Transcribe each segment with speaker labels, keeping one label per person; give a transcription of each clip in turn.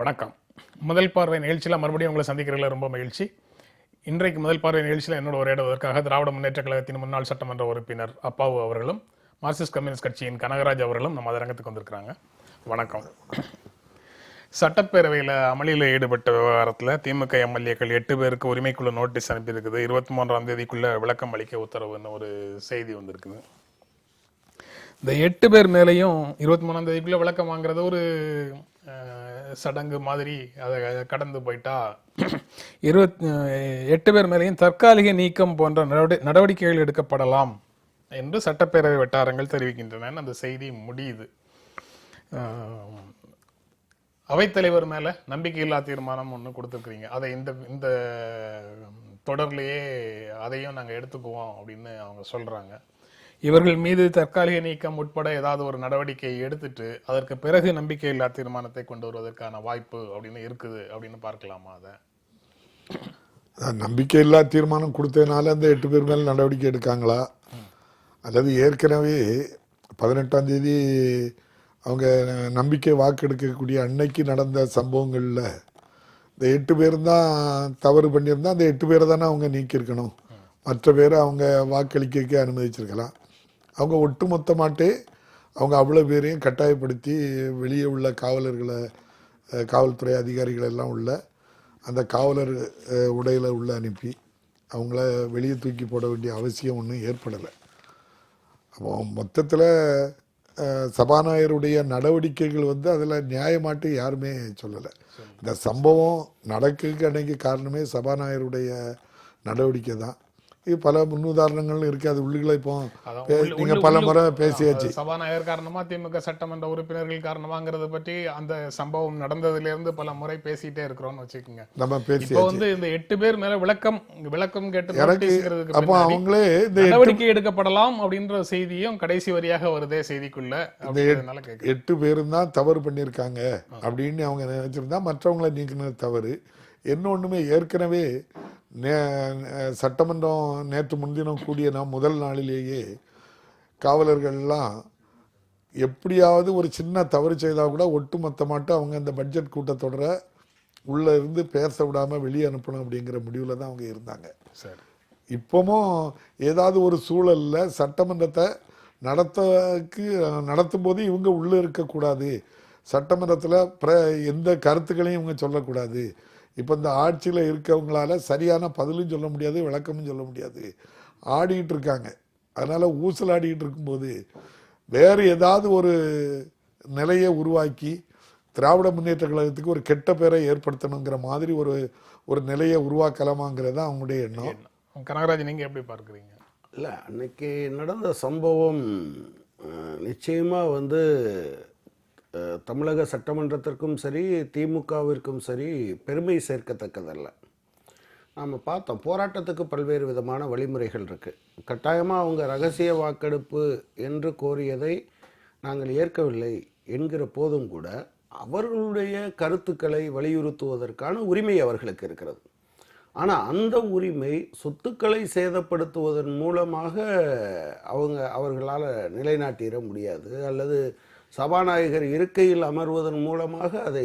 Speaker 1: வணக்கம். முதல் பார்வை நிகழ்ச்சியில் மறுபடியும் உங்களை சந்திக்கிறதுல ரொம்ப மகிழ்ச்சி. இன்றைக்கு முதல் பார்வை நிகழ்ச்சியில் என்னோட உரையாடுவதற்காக திராவிட முன்னேற்ற கழகத்தின் முன்னாள் சட்டமன்ற உறுப்பினர் அப்பாவு அவர்களும் மார்க்சிஸ்ட் கம்யூனிஸ்ட் கட்சியின் கனகராஜ் அவர்களும் நம்ம அரங்கத்துக்கு வந்திருக்கிறாங்க. வணக்கம். சட்டப்பேரவையில் அமளியில் ஈடுபட்ட விவகாரத்தில் திமுக எம்எல்ஏக்கள் 8 பேருக்கு உரிமைக்குழு நோட்டீஸ் அனுப்பியிருக்குது. 23ஆம் தேதிக்குள்ள விளக்கம் அளிக்க உத்தரவுன்னு ஒரு செய்தி வந்திருக்குது. இந்த 8 பேர் மேலேயும் 23ஆம் தேதிக்குள்ள விளக்கம் வாங்குறது ஒரு சடங்கு மாதிரி அதை கடந்து போயிட்டா 8 பேர் மேலேயும் தற்காலிக நீக்கம் போன்ற நடவடிக்கைகள் எடுக்கப்படலாம் என்று சட்டப்பேரவை வட்டாரங்கள் தெரிவிக்கின்றன. அந்த செய்தி முடியுது. அவைத்தலைவர் மேல நம்பிக்கையில்லா தீர்மானம் ஒன்று கொடுத்துருக்குறீங்க. அதை இந்த தொடர்லேயே அதையும் நாங்கள் எடுத்துக்குவோம் அப்படின்னு அவங்க சொல்றாங்க. இவர்கள் மீது தற்காலிக நீக்கம் உட்பட ஏதாவது ஒரு நடவடிக்கையை எடுத்துட்டு அதற்கு பிறகு நம்பிக்கையில்லா தீர்மானத்தை கொண்டு வருவதற்கான வாய்ப்பு அப்படின்னு இருக்குது அப்படின்னு பார்க்கலாமா? அதை
Speaker 2: நம்பிக்கையில்லா தீர்மானம் கொடுத்ததுனால அந்த 8 பேர் மேல் நடவடிக்கை எடுக்காங்களா, அல்லது ஏற்கனவே 18ஆம் தேதி அவங்க நம்பிக்கை வாக்கெடுக்கக்கூடிய அன்னைக்கு நடந்த சம்பவங்களில் இந்த 8 பேர் தான் தவறு பண்ணியிருந்தா அந்த 8 பேரை தானே அவங்க நீக்கியிருக்கணும். மற்ற பேரை அவங்க வாக்களிக்க அனுமதிச்சிருக்கலாம். அவங்க ஒட்டுமொத்தமாட்டே அவங்க அவ்வளோ பேரையும் கட்டாயப்படுத்தி வெளியே உள்ள காவலர்களை, காவல்துறை அதிகாரிகள் எல்லாம் உள்ள அந்த காவலர் உடையில் உள்ள அனுப்பி அவங்கள வெளியே தூக்கி போட வேண்டிய அவசியம் ஒன்றும் ஏற்படலை. அப்போ மொத்தத்தில் சபாநாயகருடைய நடவடிக்கைகள் அதில் நியாயமாட்டு யாருமே சொல்லலை. இந்த சம்பவம் நடக்கிறதுக்கு அன்னைக்கு காரணமே சபாநாயகருடைய நடவடிக்கை தான். இது பல முன்னுதாரணங்கள் இருக்கு. அது உள்ளுகளை இப்போ நீங்க பல முறை பேசியாச்சு.
Speaker 1: சபாநாயகர் காரணமா திமுக சட்டமன்ற உறுப்பினர்கள் காரணமாங்கிறத பற்றி அந்த சம்பவம் நடந்ததுல இருந்து பல முறை பேசிட்டே இருக்கிறோம்னு வச்சுக்கோங்க.
Speaker 2: நம்ம பேசி
Speaker 1: இந்த 8 பேர் மேல விளக்கம் கேட்டு
Speaker 2: அப்போ அவங்களே
Speaker 1: நடவடிக்கை எடுக்கப்படலாம் அப்படின்ற செய்தியும் கடைசி வரியாக வருதே செய்திக்குள்ள.
Speaker 2: 8 பேரும் தான் தவறு பண்ணியிருக்காங்க அப்படின்னு அவங்க நினைச்சிருந்தா மற்றவங்களை நீக்கினது தவறு. இன்னொன்றுமே ஏற்கனவே சட்டமன்றம் நேற்று முன்தினம் கூடிய முதல் நாளிலேயே காவலர்கள்லாம் எப்படியாவது ஒரு சின்ன தவறு செய்தால் கூட ஒட்டுமொத்தமாட்டு அவங்க இந்த பட்ஜெட் கூட்டத்தொடரை உள்ளே இருந்து பேச விடாமல் வெளியே அனுப்பணும் அப்படிங்கிற முடிவில் தான் அவங்க இருந்தாங்க.
Speaker 1: சரி,
Speaker 2: இப்போவும் ஏதாவது ஒரு சூழலில் சட்டமன்றத்தை நடத்தும் போது இவங்க உள்ளே இருக்கக்கூடாது, சட்டமன்றத்தில் எந்த கருத்துக்களையும் இவங்க சொல்லக்கூடாது. இப்போ இந்த ஆட்சியில் இருக்கவங்களால சரியான பதிலும் சொல்ல முடியாது, விளக்கமும் சொல்ல முடியாது, ஆடிக்கிட்டு இருக்காங்க. அதனால் ஊசல் ஆடிக்கிட்டு இருக்கும்போது வேறு ஏதாவது ஒரு நிலையை உருவாக்கி திராவிட முன்னேற்ற கழகத்துக்கு ஒரு கெட்ட பேரை ஏற்படுத்தணுங்கிற மாதிரி ஒரு நிலையை உருவாக்கலாமாங்கிறது தான் அவங்களுடைய எண்ணம்.
Speaker 1: கனகராஜ், நீங்கள் எப்படி பார்க்குறீங்க?
Speaker 3: இல்லை, அன்னைக்கு நடந்த சம்பவம் நிச்சயமாக தமிழக சட்டமன்றத்திற்கும் சரி திமுகவிற்கும் சரி பெருமை சேர்க்கத்தக்கதல்ல. நாம் பார்த்தோம், போராட்டத்துக்கு பல்வேறு விதமான வழிமுறைகள் இருக்குது. கட்டாயமாக அவங்க ரகசிய வாக்கெடுப்பு என்று கோரியதை நாங்கள் ஏற்கவில்லை என்கிற போதும் கூட அவர்களுடைய கருத்துக்களை வலியுறுத்துவதற்கான உரிமை அவர்களுக்கு இருக்கிறது. ஆனால் அந்த உரிமை சொத்துக்களை சேதப்படுத்துவதன் மூலமாக அவர்களால் நிலைநாட்டிட முடியாது, அல்லது சபாநாயகர் இருக்கையில் அமர்வதன் மூலமாக அதை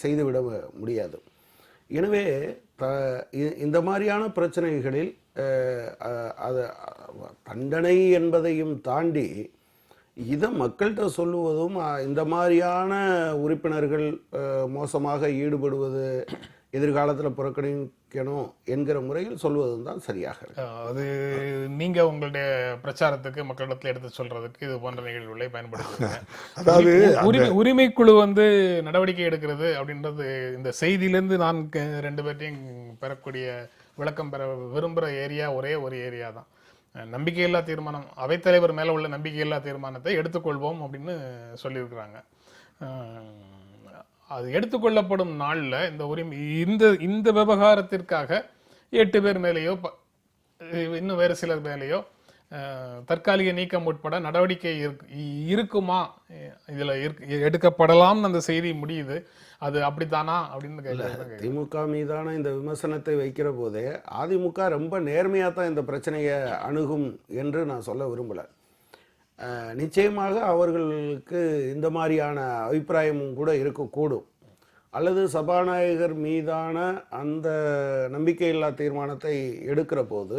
Speaker 3: செய்துவிட முடியாது. எனவே இந்த மாதிரியான பிரச்சனைகளில் தண்டனை என்பதையும் தாண்டி இதை மக்கள்கிட்ட சொல்லுவதும், இந்த மாதிரியான உறுப்பினர்கள் மோசமாக ஈடுபடுவது எதிர்காலத்தில் புறக்கணிக்கணும் என்கிற முறையில் சொல்வதும் தான் சரியாக இருக்கு.
Speaker 1: அது நீங்கள் உங்களுடைய பிரச்சாரத்துக்கு மக்களிடத்தில் எடுத்து சொல்றதுக்கு இது போன்ற நிகழ்வுகளை பயன்படுத்துங்க. அதாவது உரிமைக்குழு நடவடிக்கை எடுக்கிறது அப்படின்றது இந்த செய்தியிலேருந்து நான் 2 பேர்ட்டையும் பெறக்கூடிய விளக்கம் பெற விரும்புகிற ஏரியா ஒரே ஒரு ஏரியா தான். நம்பிக்கையில்லா தீர்மானம், அவைத்தலைவர் மேலே உள்ள நம்பிக்கையில்லா தீர்மானத்தை எடுத்துக்கொள்வோம் அப்படின்னு சொல்லியிருக்கிறாங்க. அது எடுத்துக்கொள்ளப்படும் நாளில் இந்த உரிமை இந்த விவகாரத்திற்காக 8 பேர் மேலேயோ இன்னும் வேறு சிலர் மேலேயோ தற்காலிக நீக்கம் உட்பட நடவடிக்கை இருக்குமா, இதில் எடுக்கப்படலாம்னு அந்த செய்தி முடியுது. அது அப்படித்தானா அப்படின்னு கேட்க,
Speaker 3: திமுக மீதான இந்த விமர்சனத்தை வைக்கிற போதே அதிமுக ரொம்ப நேர்மையாக தான் இந்த பிரச்சனையை அணுகும் என்று நான் சொல்ல விரும்பலை. நிச்சயமாக அவர்களுக்கு இந்த மாதிரியான அபிப்பிராயமும் கூட இருக்கக்கூடும். அல்லது சபாநாயகர் மீதான அந்த நம்பிக்கையில்லா தீர்மானத்தை எடுக்கிற போது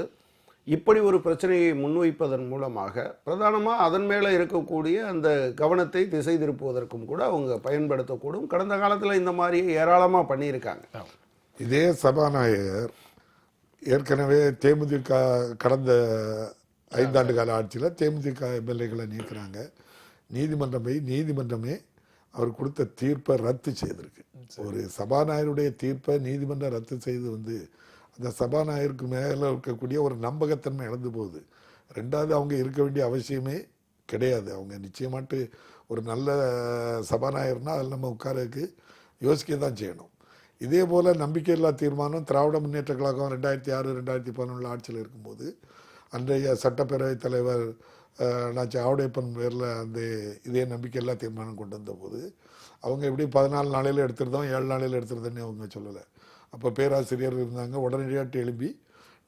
Speaker 3: இப்படி ஒரு பிரச்சனையை முன்வைப்பதன் மூலமாக பிரதானமாக அதன் மேலே இருக்கக்கூடிய அந்த கவனத்தை திசை திருப்புவதற்கும் கூட அவங்க பயன்படுத்தக்கூடும். கடந்த காலத்தில் இந்த மாதிரி ஏராளமாக பண்ணியிருக்காங்க.
Speaker 2: இதே சபாநாயகர் ஏற்கனவே தேமுதிக கடந்த 5 ஆண்டு கால ஆட்சியில் தேமுதிக எம்எல்ஏக்களை நீக்கிறாங்க. நீதிமன்றமே அவர் கொடுத்த தீர்ப்பை ரத்து செய்திருக்கு. ஒரு சபாநாயகருடைய தீர்ப்பை நீதிமன்றம் ரத்து செய்து அந்த சபாநாயகருக்கு மேலே இருக்கக்கூடிய ஒரு நம்பகத்தன்மை இழந்து போகுது. ரெண்டாவது, அவங்க இருக்க வேண்டிய அவசியமே கிடையாது. அவங்க நிச்சயமாட்டு ஒரு நல்ல சபாநாயகர்னா அதில் நம்ம உட்காரக்கு யோசிக்க தான் செய்யணும். இதே போல் நம்பிக்கையில்லா தீர்மானம் திராவிட முன்னேற்ற கழகம் 2006 2011 ஆட்சியில் இருக்கும்போது அன்றைய சட்டப்பேரவைத் தலைவர் ஆவுடையப்பன் பேரில் இதே நம்பிக்கையில்லா தீர்மானம் கொண்டு வந்தபோது அவங்க எப்படி 14 நாளையில் எடுத்துருந்தோம் 7 நாளையில் எடுத்துருந்தோன்னு அவங்க சொல்லலை. அப்போ பேராசிரியர் இருந்தாங்க, உடனடியாக எழுப்பி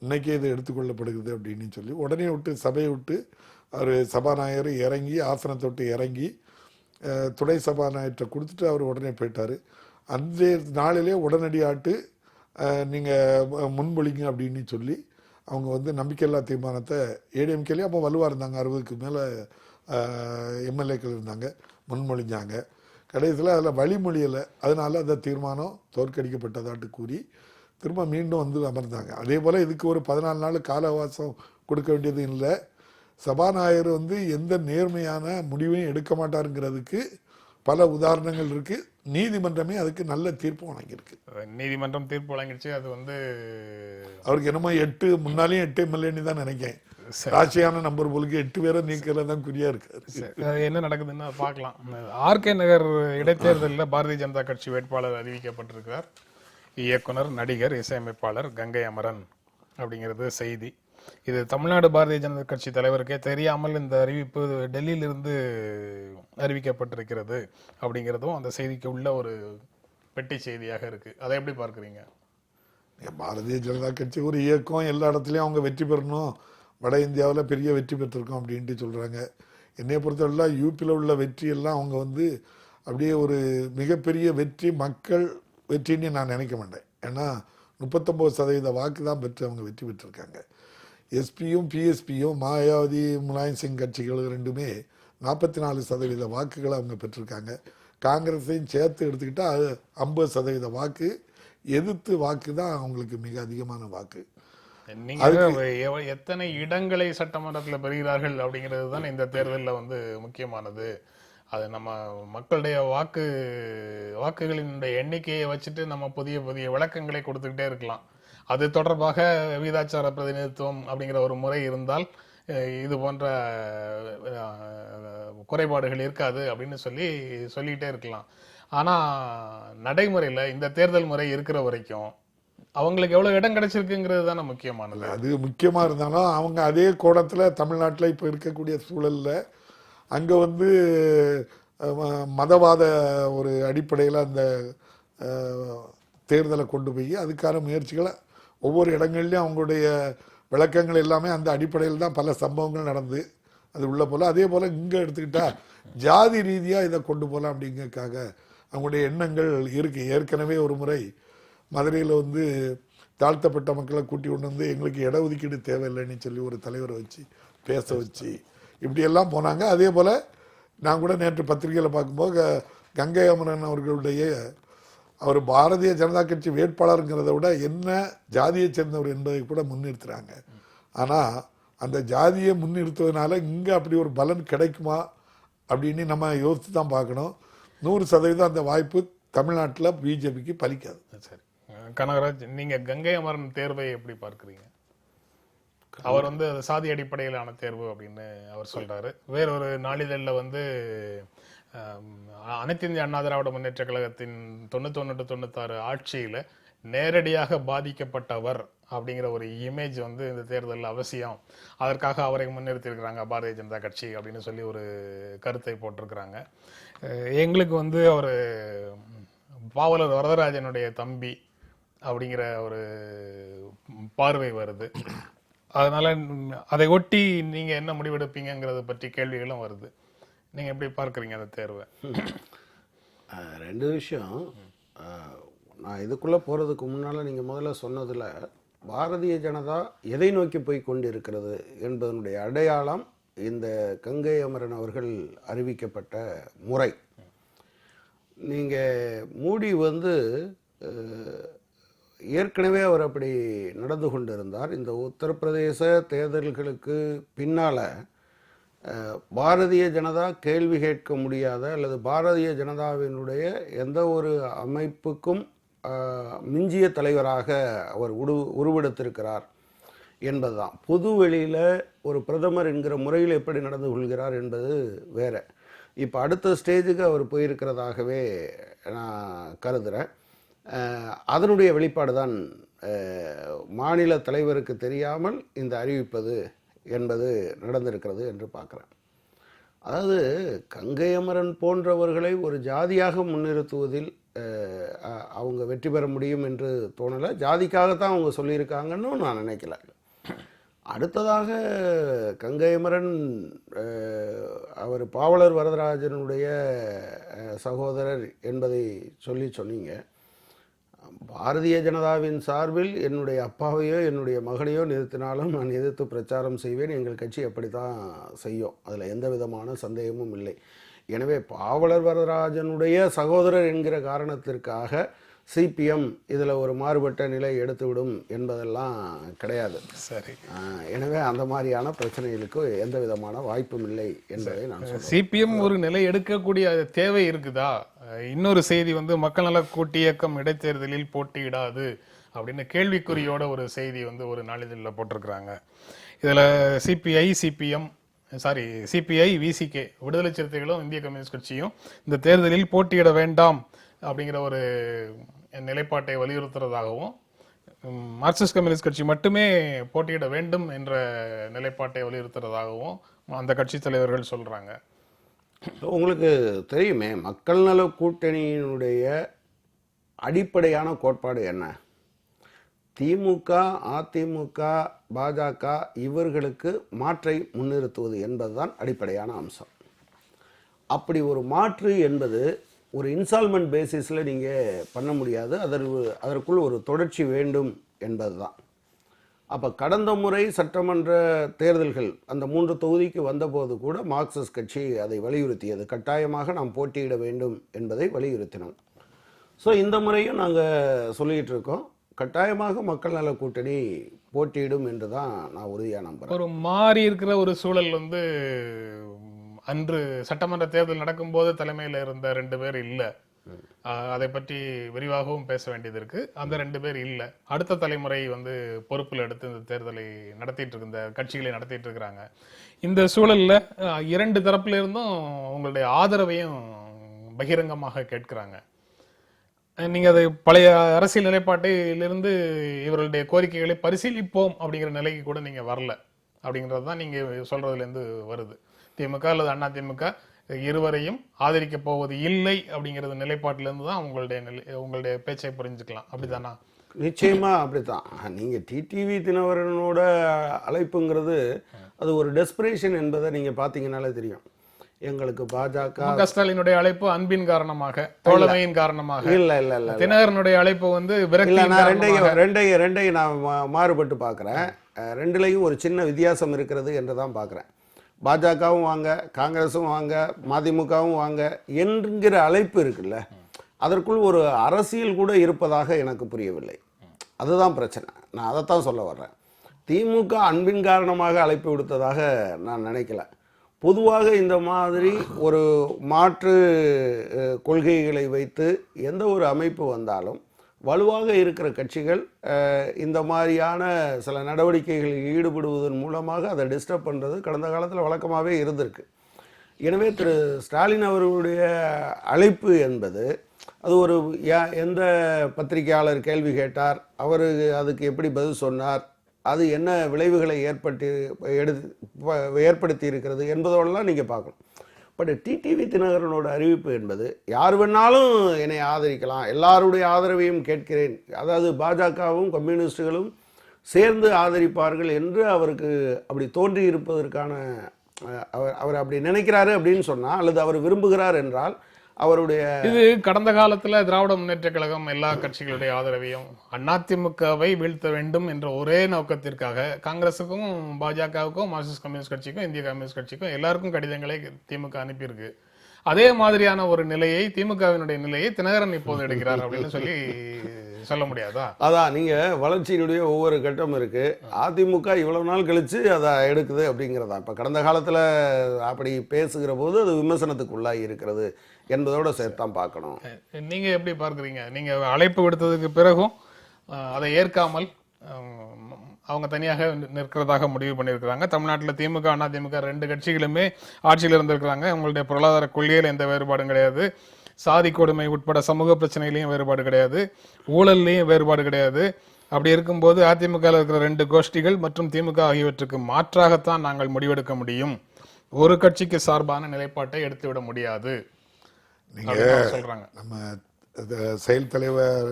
Speaker 2: இன்னைக்கே இது எடுத்துக்கொள்ளப்படுகிறது அப்படின்னு சொல்லி உடனே விட்டு சபையை விட்டு அவர் சபாநாயகர் இறங்கி ஆசனத்தை விட்டு இறங்கி துணை சபாநாயகர்கிட்ட கொடுத்துட்டு அவர் உடனே போயிட்டார். அந்த நாளிலே உடனடியாட்டு நீங்கள் முன்மொழிங்க அப்படின்னு சொல்லி அவங்க நம்பிக்கையில்லா தீர்மானத்தை ஏடிஎம்கேலேயே அப்போ வலுவாக இருந்தாங்க, 60க்கு மேலே எம்எல்ஏக்கள் இருந்தாங்க, முன்மொழிஞ்சாங்க. கடைசியில் அதில் வழிமொழியலை. அதனால அந்த தீர்மானம் தோற்கடிக்கப்பட்டதாட்டு கூறி திரும்ப மீண்டும் அமர்ந்தாங்க. அதே போல் இதுக்கு ஒரு 14 நாள் கால அவகாசம் கொடுக்க வேண்டியது இல்லை. சபாநாயகர் எந்த நேர்மையான முடிவையும் எடுக்க மாட்டாருங்கிறதுக்கு பல உதாரணங்கள் இருக்குது. நீதிமன்றமே அதுக்கு நல்ல தீர்ப்பு வழங்கியிருக்கு.
Speaker 1: நீதிமன்றம் தீர்ப்பு வழங்கிடுச்சு. அது
Speaker 2: அவருக்கு என்னமோ 8 முன்னாலேயும் 8 எம்எல்ஏன்னு தான் நினைக்கிறேன். ராசியான நம்பர் போலுக்கு 8 பேரை நீக்கிறதா குறியா இருக்கு.
Speaker 1: என்ன நடக்குதுன்னா பார்க்கலாம். ஆர்கே நகர் இடைத்தேர்தலில் பாரதிய ஜனதா கட்சி வேட்பாளர் அறிவிக்கப்பட்டிருக்கிறார். இயக்குனர், நடிகர், இசையமைப்பாளர் கங்கை அமரன் அப்படிங்கிறது செய்தி. இது தமிழ்நாடு பாரதிய ஜனதா கட்சி தலைவருக்கே தெரியாமல் இந்த அறிவிப்பு டெல்லியிலிருந்து அறிவிக்கப்பட்டிருக்கிறது அப்படிங்கிறதும் அந்த செய்திக்கு உள்ள ஒரு பெட்டி செய்தியாக இருக்கு. அதை எப்படி பார்க்குறீங்க?
Speaker 2: பாரதிய ஜனதா கட்சி ஒரு இயக்கம், எல்லா இடத்துலையும் அவங்க வெற்றி பெறணும், வட இந்தியாவில் பெரிய வெற்றி பெற்றிருக்கோம் அப்படின்ட்டு சொல்கிறாங்க. என்னைய பொறுத்தவரைலாம் யூபியில் உள்ள வெற்றியெல்லாம் அவங்க அப்படியே ஒரு மிகப்பெரிய வெற்றி, மக்கள் வெற்றின்னு நான் நினைக்க மாட்டேன். ஏன்னா 39% வாக்கு தான் பெற்று அவங்க வெற்றி பெற்றிருக்காங்க. எஸ்பியும் பிஎஸ்பியும் மாயாவதி முலாயம் சிங் கட்சிகள் ரெண்டுமே 44% வாக்குகளை அவங்க பெற்றிருக்காங்க. காங்கிரஸையும் சேர்த்து எடுத்துக்கிட்டால் 50% வாக்கு, எதிர்த்து வாக்கு தான் அவங்களுக்கு மிக அதிகமான வாக்கு.
Speaker 1: நீங்க எத்தனை இடங்களை சட்டமன்றத்தில் பெறுகிறார்கள் அப்படிங்கிறது தான் இந்த தேர்தலில் முக்கியமானது. அது நம்ம மக்களுடைய வாக்குகளினுடைய எண்ணிக்கையை வச்சுட்டு நம்ம புதிய புதிய விளக்கங்களை கொடுத்துக்கிட்டே இருக்கலாம். அது தொடர்பாக விகிதாச்சார பிரதிநிதித்துவம் அப்படிங்கிற ஒரு முறை இருந்தால் இது போன்ற குறைபாடுகள் இருக்காது அப்படின்னு சொல்லிக்கிட்டே இருக்கலாம். ஆனால் நடைமுறையில் இந்த தேர்தல் முறை இருக்கிற வரைக்கும் அவங்களுக்கு எவ்வளோ இடம் கிடைச்சிருக்குங்கிறது தானே முக்கியமானது.
Speaker 2: அது முக்கியமாக இருந்தாலும் அவங்க அதே கோணத்தில் தமிழ்நாட்டில் இப்போ இருக்கக்கூடிய சூழலில் அங்கே மதவாத ஒரு அடிப்படையில் அந்த தேர்தலை கொண்டு போய் அதுக்கான முயற்சிகளை ஒவ்வொரு இடங்கள்லையும் அவங்களுடைய விளக்கங்கள் எல்லாமே அந்த அடிப்படையில் தான் பல சம்பவங்கள் நடந்து அது உள்ள போல். அதே போல் இங்கே எடுத்துக்கிட்டால் ஜாதி ரீதியாக இதை கொண்டு போகலாம் அப்படிங்கிறதுக்காக அவங்களுடைய எண்ணங்கள் இருக்குது. ஏற்கனவே ஒரு முறை மதுரையில் தாழ்த்தப்பட்ட மக்களை கூட்டி கொண்டு எங்களுக்கு இடஒதுக்கீடு தேவையில்லைன்னு சொல்லி ஒரு தலைவரை வச்சு பேச வச்சு இப்படியெல்லாம் போனாங்க. அதே போல் நான் கூட நேற்று பத்திரிகையில் பார்க்கும்போது கங்கை அமரன் அவர்களுடைய அவர் பாரதிய ஜனதா கட்சி வேட்பாளருங்கிறத விட என்ன ஜாதியை சேர்ந்தவர் என்பதை கூட முன்னிறுத்துறாங்க. ஆனால் அந்த ஜாதியை முன்னிறுத்துவதனால இங்கே அப்படி ஒரு பலன் கிடைக்குமா அப்படின்னு நம்ம யோசித்து தான் பார்க்கணும். 100% அந்த வாய்ப்பு தமிழ்நாட்டில் பிஜேபிக்கு பலிக்காது.
Speaker 1: சரி கனகராஜ், நீங்கள் கங்கை அமரன் தேர்வை எப்படி பார்க்குறீங்க? அவர் அது சாதி அடிப்படையிலான தேர்வு அப்படின்னு அவர் சொல்றாரு. வேறொரு நாளிதழில் அனைத்து இந்திய அண்ணா திராவிட முன்னேற்ற கழகத்தின் 91-96 ஆட்சியில் நேரடியாக பாதிக்கப்பட்டவர் அப்படிங்கிற ஒரு இமேஜ் இந்த தேர்தலில் அவசியம், அதற்காக அவரை முன்னிறுத்தியிருக்கிறாங்க பாரதிய ஜனதா கட்சி அப்படின்னு சொல்லி ஒரு கருத்தை போட்டிருக்கிறாங்க. எங்களுக்கு அவர் பாவலர் வரதராஜனுடைய தம்பி அப்படிங்கிற ஒரு பார்வை வருது. அதனால அதை ஒட்டி நீங்க என்ன முடிவெடுப்பீங்கிறத பற்றி கேள்விகளும் வருது. நீங்க எப்படி பார்க்குறீங்க அந்த தேர்வை?
Speaker 3: 2 விஷயம். நான் இதுக்குள்ளே போகிறதுக்கு முன்னால் நீங்கள் முதல்ல சொன்னதில் பாரதிய ஜனதா எதை நோக்கி போய் கொண்டிருக்கிறது என்பதனுடைய அடையாளம் இந்த கங்கை அமரன் அவர்கள் அறிவிக்கப்பட்ட முறை. நீங்கள் மோடி ஏற்கனவே அவர் அப்படி நடந்து கொண்டிருந்தார். இந்த உத்தரப்பிரதேச தேர்தல்களுக்கு பின்னால் பாரதிய ஜனதா கேள்வி கேட்க முடியாத அல்லது பாரதிய ஜனதாவினுடைய எந்த ஒரு அமைப்புக்கும் மிஞ்சிய தலைவராக அவர் உருவெடுத்திருக்கிறார் என்பதுதான். பொது வெளியில் ஒரு பிரதமர் என்கிற முறையில் எப்படி நடந்து கொள்கிறார் என்பது வேற. இப்போ அடுத்த ஸ்டேஜுக்கு அவர் போயிருக்கிறதாகவே நான் கருதுகிறேன். அதனுடைய வெளிப்பாடு தான் மாநில தலைவருக்கு தெரியாமல் இந்த அறிவிப்பது என்பது நடந்திருக்கிறது என்று பார்க்குறேன். அதாவது கங்கை அமரன் போன்றவர்களை ஒரு ஜாதியாக முன்னிறுத்துவதில் அவங்க வெற்றி பெற முடியும் என்று தோணலை. ஜாதிக்காகத்தான் அவங்க சொல்லியிருக்காங்கன்னு நான் நினைக்கல. அடுத்ததாக கங்கை அமரன் அவர் பாவலர் வரதராஜனுடைய சகோதரர் என்பதை சொன்னீங்க. பாரதிய ஜனதாவின் சார்பில் என்னுடைய அப்பாவையோ என்னுடைய மகளையோ நிறுத்தினாலும் நான் எதிர்த்து பிரச்சாரம் செய்வேன். எங்கள் கட்சி அப்படி தான் செய்யும், அதில் எந்த விதமான சந்தேகமும் இல்லை. எனவே பாவலர் வரதராஜனுடைய சகோதரர் என்கிற காரணத்திற்காக சிபிஎம் இதில் ஒரு மாறுபட்ட நிலை எடுத்துவிடும் என்பதெல்லாம் கிடையாது.
Speaker 1: சரி.
Speaker 3: எனவே அந்த மாதிரியான பிரச்சனைகளுக்கு எந்த விதமான வாய்ப்பும் இல்லை என்பதை நான் சொல்றேன்.
Speaker 1: சிபிஎம் ஒரு நிலை எடுக்கக்கூடிய தேவை இருக்குதா? இன்னொரு செய்தி மக்கள் நல கூட்டியக்கம் இடைத்தேர்தலில் போட்டியிடாது அப்படின்னு கேள்விக்குறியோட ஒரு செய்தி ஒரு நாளிதழில் போட்டிருக்கிறாங்க. இதில் சிபிஐ விசிகே விடுதலை சிறுத்தைகளும் இந்திய கம்யூனிஸ்ட் கட்சியும் இந்த தேர்தலில் போட்டியிட வேண்டாம் அப்படிங்கிற ஒரு நிலைப்பாட்டை வலியுறுத்துறதாகவும், மார்க்சிஸ்ட் கம்யூனிஸ்ட் கட்சி மட்டுமே போட்டியிட வேண்டும் என்ற நிலைப்பாட்டை வலியுறுத்துறதாகவும் அந்த கட்சி தலைவர்கள் சொல்றாங்க.
Speaker 3: உங்களுக்கு தெரியுமே, மக்கள் நல கூட்டணியினுடைய அடிப்படையான கோட்பாடு என்ன? திமுக, அதிமுக, பாஜக இவர்களுக்கு மாற்றை முன்னிறுத்துவது என்பதுதான் அடிப்படையான அம்சம். அப்படி ஒரு மாற்று என்பது ஒரு இன்ஸ்டால்மெண்ட் பேசிஸில் நீங்கள் பண்ண முடியாது. அதற்குள் ஒரு தொடர்ச்சி வேண்டும் என்பது தான். அப்போ கடந்த முறை சட்டமன்ற தேர்தல்கள் அந்த 3 தொகுதிக்கு வந்தபோது கூட மார்க்சிஸ்ட் கட்சி அதை வலியுறுத்தியது. கட்டாயமாக நாம் போட்டியிட வேண்டும் என்பதை வலியுறுத்தினோம். ஸோ இந்த முறையும் நாங்கள் சொல்லிகிட்டு இருக்கோம், கட்டாயமாக மக்கள் நல கூட்டணி போட்டியிடும் என்று தான் நான் உறுதியாக நம்புகிறேன்.
Speaker 1: ஒரு மாறி இருக்கிற ஒரு சூழல் அன்று சட்டமன்ற தேர்தல் நடக்கும்போது தலைமையில் இருந்த 2 பேர் இல்லை. அதை பற்றி விரிவாகவும் பேச வேண்டியது இருக்கு. அந்த 2 பேர் இல்லை. அடுத்த தலைமுறை பொறுப்பில் எடுத்து இந்த தேர்தலை நடத்திட்டு இருக்கு, இந்த கட்சிகளை நடத்திட்டு இருக்கிறாங்க. இந்த சூழல்ல 2 தரப்புல இருந்தும் உங்களுடைய ஆதரவையும் பகிரங்கமாக கேட்கிறாங்க. நீங்க அதை பழைய அரசியல் நிலைப்பாட்டிலிருந்து இவர்களுடைய கோரிக்கைகளை பரிசீலிப்போம் அப்படிங்கிற நிலைக்கு கூட நீங்க வரல அப்படிங்கிறது தான் நீங்க சொல்றதுல இருந்து வருது. திமுக அல்லது அதிமுக இருவரையும் ஆதரிக்க போவது இல்லை அப்படிங்கிறது நிலைப்பாட்டிலிருந்து தான் உங்களுடைய பேச்சை புரிஞ்சுக்கலாம். அப்படிதானா?
Speaker 3: நிச்சயமா அப்படித்தான். நீங்க டிடிவி தினகரனோட அழைப்புங்கிறது அது ஒரு டெஸ்பரேஷன் என்பதை நீங்க பாத்தீங்கன்னாலே தெரியும். எங்களுக்கு பாஜக
Speaker 1: ஸ்டாலினுடைய அழைப்பு அன்பின் காரணமாக, தோழமையின் காரணமாக.
Speaker 3: இல்ல இல்ல இல்ல
Speaker 1: தினகரனுடைய அழைப்பு
Speaker 3: ரெண்டையும் நான் மாறுபட்டு பாக்குறேன். ரெண்டுலையும் ஒரு சின்ன வித்தியாசம் இருக்கிறது என்றுதான் பாக்குறேன். பாஜகவும் வாங்க, காங்கிரஸும் வாங்க, மதிமுகவும் வாங்க என்கிற அழைப்பு இருக்குல்ல, அதற்குள் ஒரு அரசியல் கூட இருப்பதாக எனக்கு புரியவில்லை. அதுதான் பிரச்சனை. நான் அதைத்தான் சொல்ல வர்றேன். திமுக அன்பின் காரணமாக அழைப்பு விடுத்ததாக நான் நினைக்கல. பொதுவாக இந்த மாதிரி ஒரு மாற்று கொள்கைகளை வைத்து எந்த ஒரு அமைப்பு வந்தாலும் வலுவாக இருக்கிற கட்சிகள் இந்த மாதிரியான சில நடவடிக்கைகளில் ஈடுபடுவதன் மூலமாக அதை டிஸ்டர்ப் பண்ணுறது கடந்த காலத்தில் வழக்கமாகவே இருந்திருக்கு. எனவே திரு ஸ்டாலின் அவர்களுடைய அழைப்பு என்பது அது ஒரு எந்த பத்திரிகையாளர் கேள்வி கேட்டார், அவர் அதுக்கு எப்படி பதில் சொன்னார், அது என்ன விளைவுகளை ஏற்படுத்தி இருக்கிறது என்பதோடலாம் நீங்கள் பார்க்கணும். பட் டிடிவி தினகரனோட அறிவிப்பு என்பது யார் வேணாலும் என்னை ஆதரிக்கலாம், எல்லாருடைய ஆதரவையும் கேட்கிறேன், அதாவது பாஜகவும் கம்யூனிஸ்டுகளும் சேர்ந்து ஆதரிப்பார்கள் என்று அவருக்கு அப்படி தோன்றி இருப்பதற்கான அவர் அப்படி நினைக்கிறாரு அப்படின்னு சொன்னால், அல்லது அவர் விரும்புகிறார் என்றால் அவருடைய
Speaker 1: இது கடந்த காலத்துல திராவிட முன்னேற்ற கழகம் எல்லா கட்சிகளுடைய ஆதரவையும் அதிமுகவை வீழ்த்த வேண்டும் என்ற ஒரே நோக்கத்திற்காக காங்கிரசுக்கும் பாஜகவுக்கும் மார்க்சிஸ்ட் கம்யூனிஸ்ட் கட்சிக்கும் இந்திய கம்யூனிஸ்ட் கட்சிக்கும் எல்லாருக்கும் கடிதங்களை திமுக அனுப்பியிருக்கு. அதே மாதிரியான ஒரு நிலையை திமுகவினுடைய நிலையை தினகரன் இப்போது எடுக்கிறார் அப்படின்னு சொல்லி சொல்ல முடியாதா?
Speaker 3: அதான் நீங்க வளர்ச்சியினுடைய ஒவ்வொரு கட்டம் இருக்கு. அதிமுக இவ்வளவு நாள் கழிச்சு அதை எடுக்குது அப்படிங்கிறதா. இப்ப கடந்த காலத்துல அப்படி பேசுகிற போது அது விமர்சனத்துக்கு உள்ளாகி இருக்கிறது என்பதோட சேர்த்தான் பார்க்கணும்.
Speaker 1: நீங்க எப்படி பார்க்குறீங்க? நீங்க அழைப்பு விடுத்ததுக்கு பிறகும் அதை ஏற்காமல் அவங்க தனியாக நிற்கிறதாக முடிவு பண்ணியிருக்கிறாங்க. தமிழ்நாட்டில் திமுக அதிமுக ரெண்டு கட்சிகளுமே ஆட்சியில் இருந்திருக்கிறாங்க. அவங்களுடைய பொருளாதார கொள்கையில் எந்த வேறுபாடும் கிடையாது. சாதி கொடுமை உட்பட சமூக பிரச்சனையிலையும் வேறுபாடு கிடையாது. ஊழல்லையும் வேறுபாடு கிடையாது. அப்படி இருக்கும்போது அதிமுக இருக்கிற ரெண்டு கோஷ்டிகள் மற்றும் திமுக ஆகியவற்றுக்கு மாற்றாகத்தான் நாங்கள் முடிவெடுக்க முடியும். ஒரு கட்சிக்கு சார்பான நிலைப்பாட்டை எடுத்துவிட முடியாது சொல்றாங்க.
Speaker 2: நம்ம செயல் தலைவர்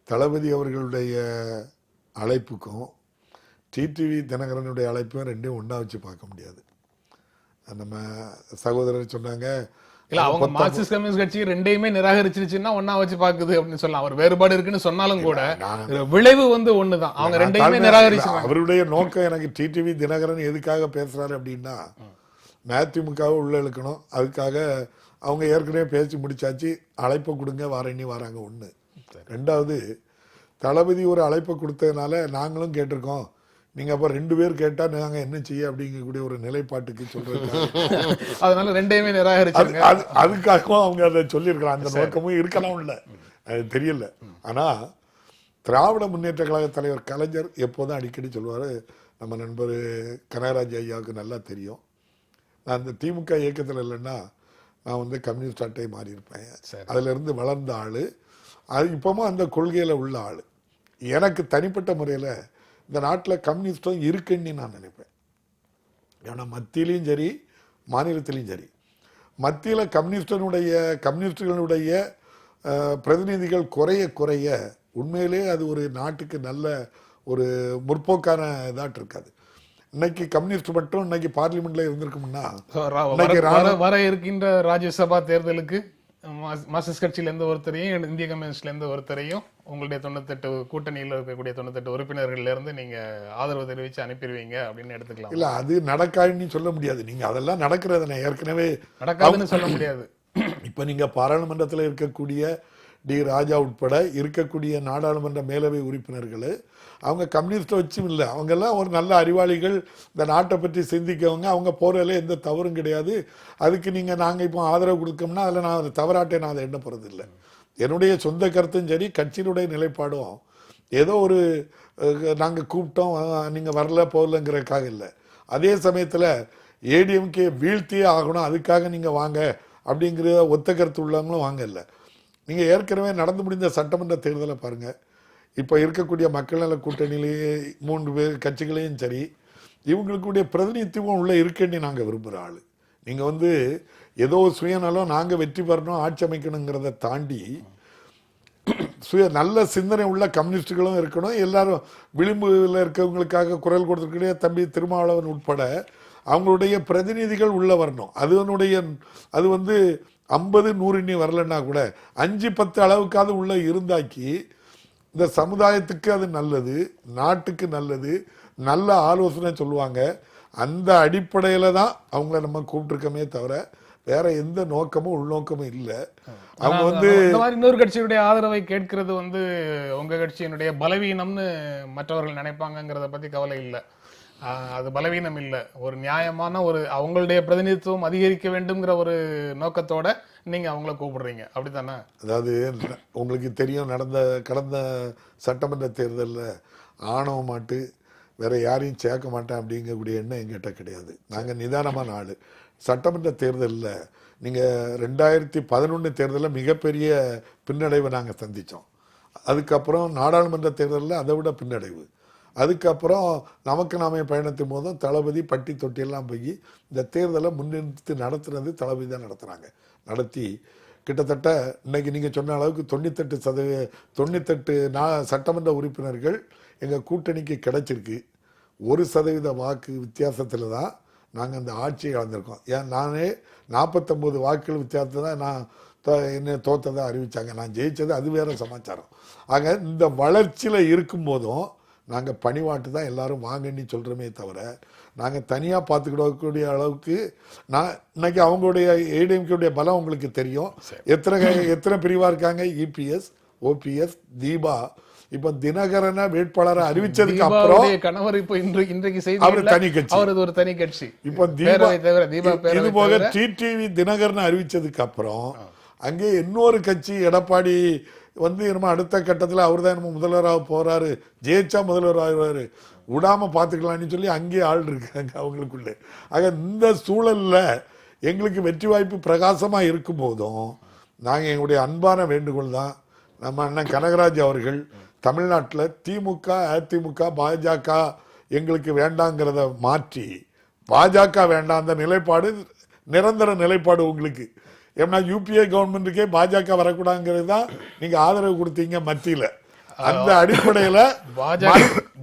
Speaker 2: தளபதி அவர்களுடைய அழைப்புக்கும் டிடிவி தினகரனுடைய அழைப்பும் ரெண்டையும் ஒன்றா வச்சு பார்க்க முடியாது. நம்ம சகோதரர் சொன்னாங்க,
Speaker 1: இல்ல அவங்க மார்க்சிஸ்ட் கம்யூனிஸ்ட் கட்சி ரெண்டையுமே நிராகரிச்சிருச்சுன்னா ஒன்னா வச்சு பாக்குது அப்படின்னு சொல்லலாம். அவர் வேறுபாடு இருக்குன்னு சொன்னாலும் கூட விளைவு ஒண்ணுதான். அவங்க ரெண்டையுமே நிராகரிச்சாங்க.
Speaker 2: அவருடைய நோக்கம் எனக்கு டிடிவி தினகரன் எதுக்காக பேசுறாரு அப்படின்னா மதிமுகவை உள்ள இழுக்கணும். அதுக்காக அவங்க ஏற்கனவே பேசி முடிச்சாச்சு, அழைப்பை கொடுங்க வாரண்ணி வராங்க. ஒண்ணு. ரெண்டாவது, தளபதி ஒரு அழைப்பை கொடுத்ததுனால நாங்களும் கேட்டிருக்கோம், நீங்க அப்ப ரெண்டு பேர் கேட்டா நாங்க என்ன செய்ய அப்படிங்கக்கூடிய ஒரு நிலைப்பாட்டுக்கு சொல்றது.
Speaker 1: அதனால ரெண்டையுமே நிராகரிச்சாங்க.
Speaker 2: அதுக்காகவும் அவங்க அதை சொல்லியிருக்கலாம். அந்த நோக்கமும் இருக்கலாம், இல்ல அது தெரியல. ஆனா திராவிட முன்னேற்ற கழக தலைவர் கலைஞர் எப்போதும் அடிக்கடி சொல்லுவாரு, நம்ம நண்பர் கனகராஜ் ஐயாவுக்கு நல்லா தெரியும், நான் இந்த திமுக இயக்கத்தில் இல்லைன்னா நான் கம்யூனிஸ்ட் அட்டை மாறி இருப்பேன். அதுல இருந்து வளர்ந்த ஆளு, அது இப்பவும் அந்த கொள்கையில உள்ள ஆளு. எனக்கு தனிப்பட்ட முறையில இந்த நாட்டில் கம்யூனிஸ்டும் இருக்குன்னு நான் நினைப்பேன். ஏன்னா மத்தியிலையும் சரி மாநிலத்திலையும் சரி, மத்தியில் கம்யூனிஸ்டுகளுடைய பிரதிநிதிகள் குறைய குறைய உண்மையிலே அது ஒரு நாட்டுக்கு நல்ல ஒரு முற்போக்கான இதாட்டு இருக்காது. இன்னைக்கு கம்யூனிஸ்ட் மட்டும் இன்னைக்கு பார்லிமெண்ட்ல இருந்திருக்கும்னா
Speaker 1: வர இருக்கின்ற ராஜ்யசபா தேர்தலுக்கு மார்க்சிஸ்ட் கட்சியில இருந்து ஒருத்தரையும் இந்திய கம்யூனிஸ்ட்ல இருந்து ஒருத்தரையும் உங்களுடைய 98 கூட்டணியில் இருக்கக்கூடிய 98 உறுப்பினர்கள்ல இருந்து நீங்க ஆதரவு தெரிவிச்சு அனுப்பிடுவீங்க அப்படின்னு எடுத்துக்கலாம்.
Speaker 2: இல்ல அது நடக்காதுன்னு சொல்ல முடியாது. நீங்க அதெல்லாம் நடக்கிறத ஏற்கனவே
Speaker 1: நடக்காதுன்னு சொல்ல முடியாது.
Speaker 2: இப்ப நீங்க பாராளுமன்றத்தில் இருக்கக்கூடிய டி ராஜா உட்பட இருக்கக்கூடிய நாடாளுமன்ற மேலவை உறுப்பினர்கள் அவங்க கம்யூனிஸ்ட வச்சும் இல்லை, அவங்க எல்லாம் ஒரு நல்ல அறிவாளிகள், இந்த நாட்டை பற்றி சிந்திக்கவங்க. அவங்க போறதுல எந்த தவறும் கிடையாது. அதுக்கு நீங்க நாங்க இப்போ ஆதரவு கொடுக்கோம்னா அதில் நான் தவறாட்டை நான் அதை எண்ண போறது இல்லை. என்னுடைய சொந்த கருத்தும் சரி, கட்சியினுடைய நிலைப்பாடும் ஏதோ ஒரு நாங்கள் கூப்பிட்டோம் நீங்கள் வரல போகலங்கிறதுக்காக இல்லை. அதே சமயத்தில் ஏடிஎம்கே வீழ்த்தியே ஆகணும் அதுக்காக நீங்கள் வாங்க அப்படிங்கிற ஒத்த கருத்து உள்ளவங்களும் வாங்க இல்லை. நீங்கள் ஏற்கனவே நடந்து முடிந்த சட்டமன்ற தேர்தலை பாருங்கள். இப்போ இருக்கக்கூடிய மக்கள் நல கூட்டணியிலேயே 3 பேர் கட்சிகளையும் சரி, இவங்களுக்குடைய பிரதிநிதித்துவம் உள்ள இருக்குன்னு நாங்கள் விரும்புகிற ஆள். நீங்கள் ஏதோ சுயநலம் நாங்கள் வெற்றி பெறணும் ஆட்சி அமைக்கணுங்கிறத தாண்டி நல்ல சிந்தனை உள்ள கம்யூனிஸ்டுகளும் இருக்கணும். எல்லாரும் விளிம்பில் இருக்கவங்களுக்காக குரல் கொடுத்துருக்கிற தம்பி திருமாவளவன் உட்பட அவங்களுடைய பிரதிநிதிகள் உள்ள வரணும். அது 50 100 வரலன்னா கூட 5-10 அளவுக்காவது உள்ள இருந்தாக்கி இந்த சமுதாயத்துக்கு அது நல்லது, நாட்டுக்கு நல்லது, நல்ல ஆலோசனை சொல்லுவாங்க. அந்த அடிப்படையில தான் அவங்கள நம்ம கூப்பிட்டுருக்கோமே தவிர வேற எந்த நோக்கமும் உள்நோக்கமும் இல்லை. அவங்க
Speaker 1: இன்னொரு கட்சியுடைய ஆதரவை கேட்கிறது உங்க கட்சியினுடைய பலவீனம்னு மற்றவர்கள் நினைப்பாங்கிறத பத்தி கவலை இல்லை. அது பலவீனம் இல்லை, ஒரு நியாயமான ஒரு அவங்களுடைய பிரதிநிதித்துவம் அதிகரிக்க வேண்டும்ங்கிற ஒரு நோக்கத்தோட நீங்க அவங்கள கூப்பிடுறீங்க, அப்படித்தானே?
Speaker 2: அதாவது உங்களுக்கு தெரியும், கடந்த சட்டமன்ற தேர்தலில் ஆணவ மாட்டு வேற யாரையும் சேர்க்க மாட்டேன் அப்படிங்கக்கூடிய எண்ணம் எங்கிட்ட கிடையாது. நாங்கள் நிதானமான ஆள். சட்டமன்ற தேர்தலில் நீங்கள் 2011 தேர்தலில் மிகப்பெரிய பின்னடைவை நாங்கள் சந்தித்தோம். அதுக்கப்புறம் நாடாளுமன்ற தேர்தலில் அதை விட பின்னடைவு. அதுக்கப்புறம் நமக்கு நாமே பயணத்தின் போதும் தளபதி பட்டி தொட்டியெல்லாம் போய் இந்த தேர்தலை முன்னிறுத்தி நடத்துறது தளபதி தான் நடத்துகிறாங்க. நடத்தி கிட்டத்தட்ட இன்னைக்கு நீங்கள் சொன்ன அளவுக்கு 98% சட்டமன்ற உறுப்பினர்கள் எங்கள் கூட்டணிக்கு கிடைச்சிருக்கு. 1% வாக்கு வித்தியாசத்தில் தான் நாங்கள் அந்த ஆட்சியை இழந்திருக்கோம். ஏன் நானே 49 வாக்குகள் வித்தியாசத்தில் தான் நான் என்ன தோத்ததை அறிவித்தாங்க. நான் ஜெயித்தது அது வேறு சமாச்சாரம். ஆக இந்த வளர்ச்சியில் இருக்கும்போதும் நாங்கள் பணிவாட்டு தான் எல்லாரும் வாங்கன்னு சொல்கிறோமே தவிர நாங்கள் தனியாக பார்த்துக்கிடக்கூடிய அளவுக்கு நான் இன்னைக்கு அவங்களுடைய ஏடிஎம்கேடைய பலம் உங்களுக்கு தெரியும். எத்தனை பிரிவாக இருக்காங்க. இபிஎஸ், ஓபிஎஸ், தீபா, இப்போ தினகரனை வேட்பாளரை அறிவிச்சதுக்கு அப்புறம்
Speaker 1: கணவர் இப்போ இன்றைக்கு
Speaker 2: அவர் தனி கட்சி,
Speaker 1: அவரது ஒரு தனி கட்சி.
Speaker 2: இப்போ இது போக டிடிவி தினகரனை அறிவிச்சதுக்கு அப்புறம் அங்கே இன்னொரு கட்சி எடப்பாடி என்னமோ அடுத்த கட்டத்தில் அவர் தான் என்னமோ முதல்வராக போறாரு, ஜெயிச்சா முதல்வர் ஆகிறாரு, விடாம பார்த்துக்கலான்னு சொல்லி அங்கேயே ஆள் இருக்காங்க அவங்களுக்குள்ளே. ஆக இந்த சூழல்ல எங்களுக்கு வெற்றி வாய்ப்பு பிரகாசமாக இருக்கும் போதும் நாங்கள் எங்களுடைய அன்பான வேண்டுகோள் தான், நம்ம அண்ணன் கனகராஜ் அவர்கள் தமிழ்நாட்டில் திமுக, அதிமுக, பாஜக எங்களுக்கு வேண்டாங்கிறத மாற்றி பாஜக வேண்டாம், அந்த நிலைப்பாடு நிரந்தர நிலைப்பாடு உங்களுக்கு. ஏன்னா யூபிஏ கவர்மெண்ட்டுக்கே பாஜக வரக்கூடாதுங்கிறது தான் நீங்க ஆதரவு கொடுத்தீங்க மத்தியில். அந்த அடிப்படையில்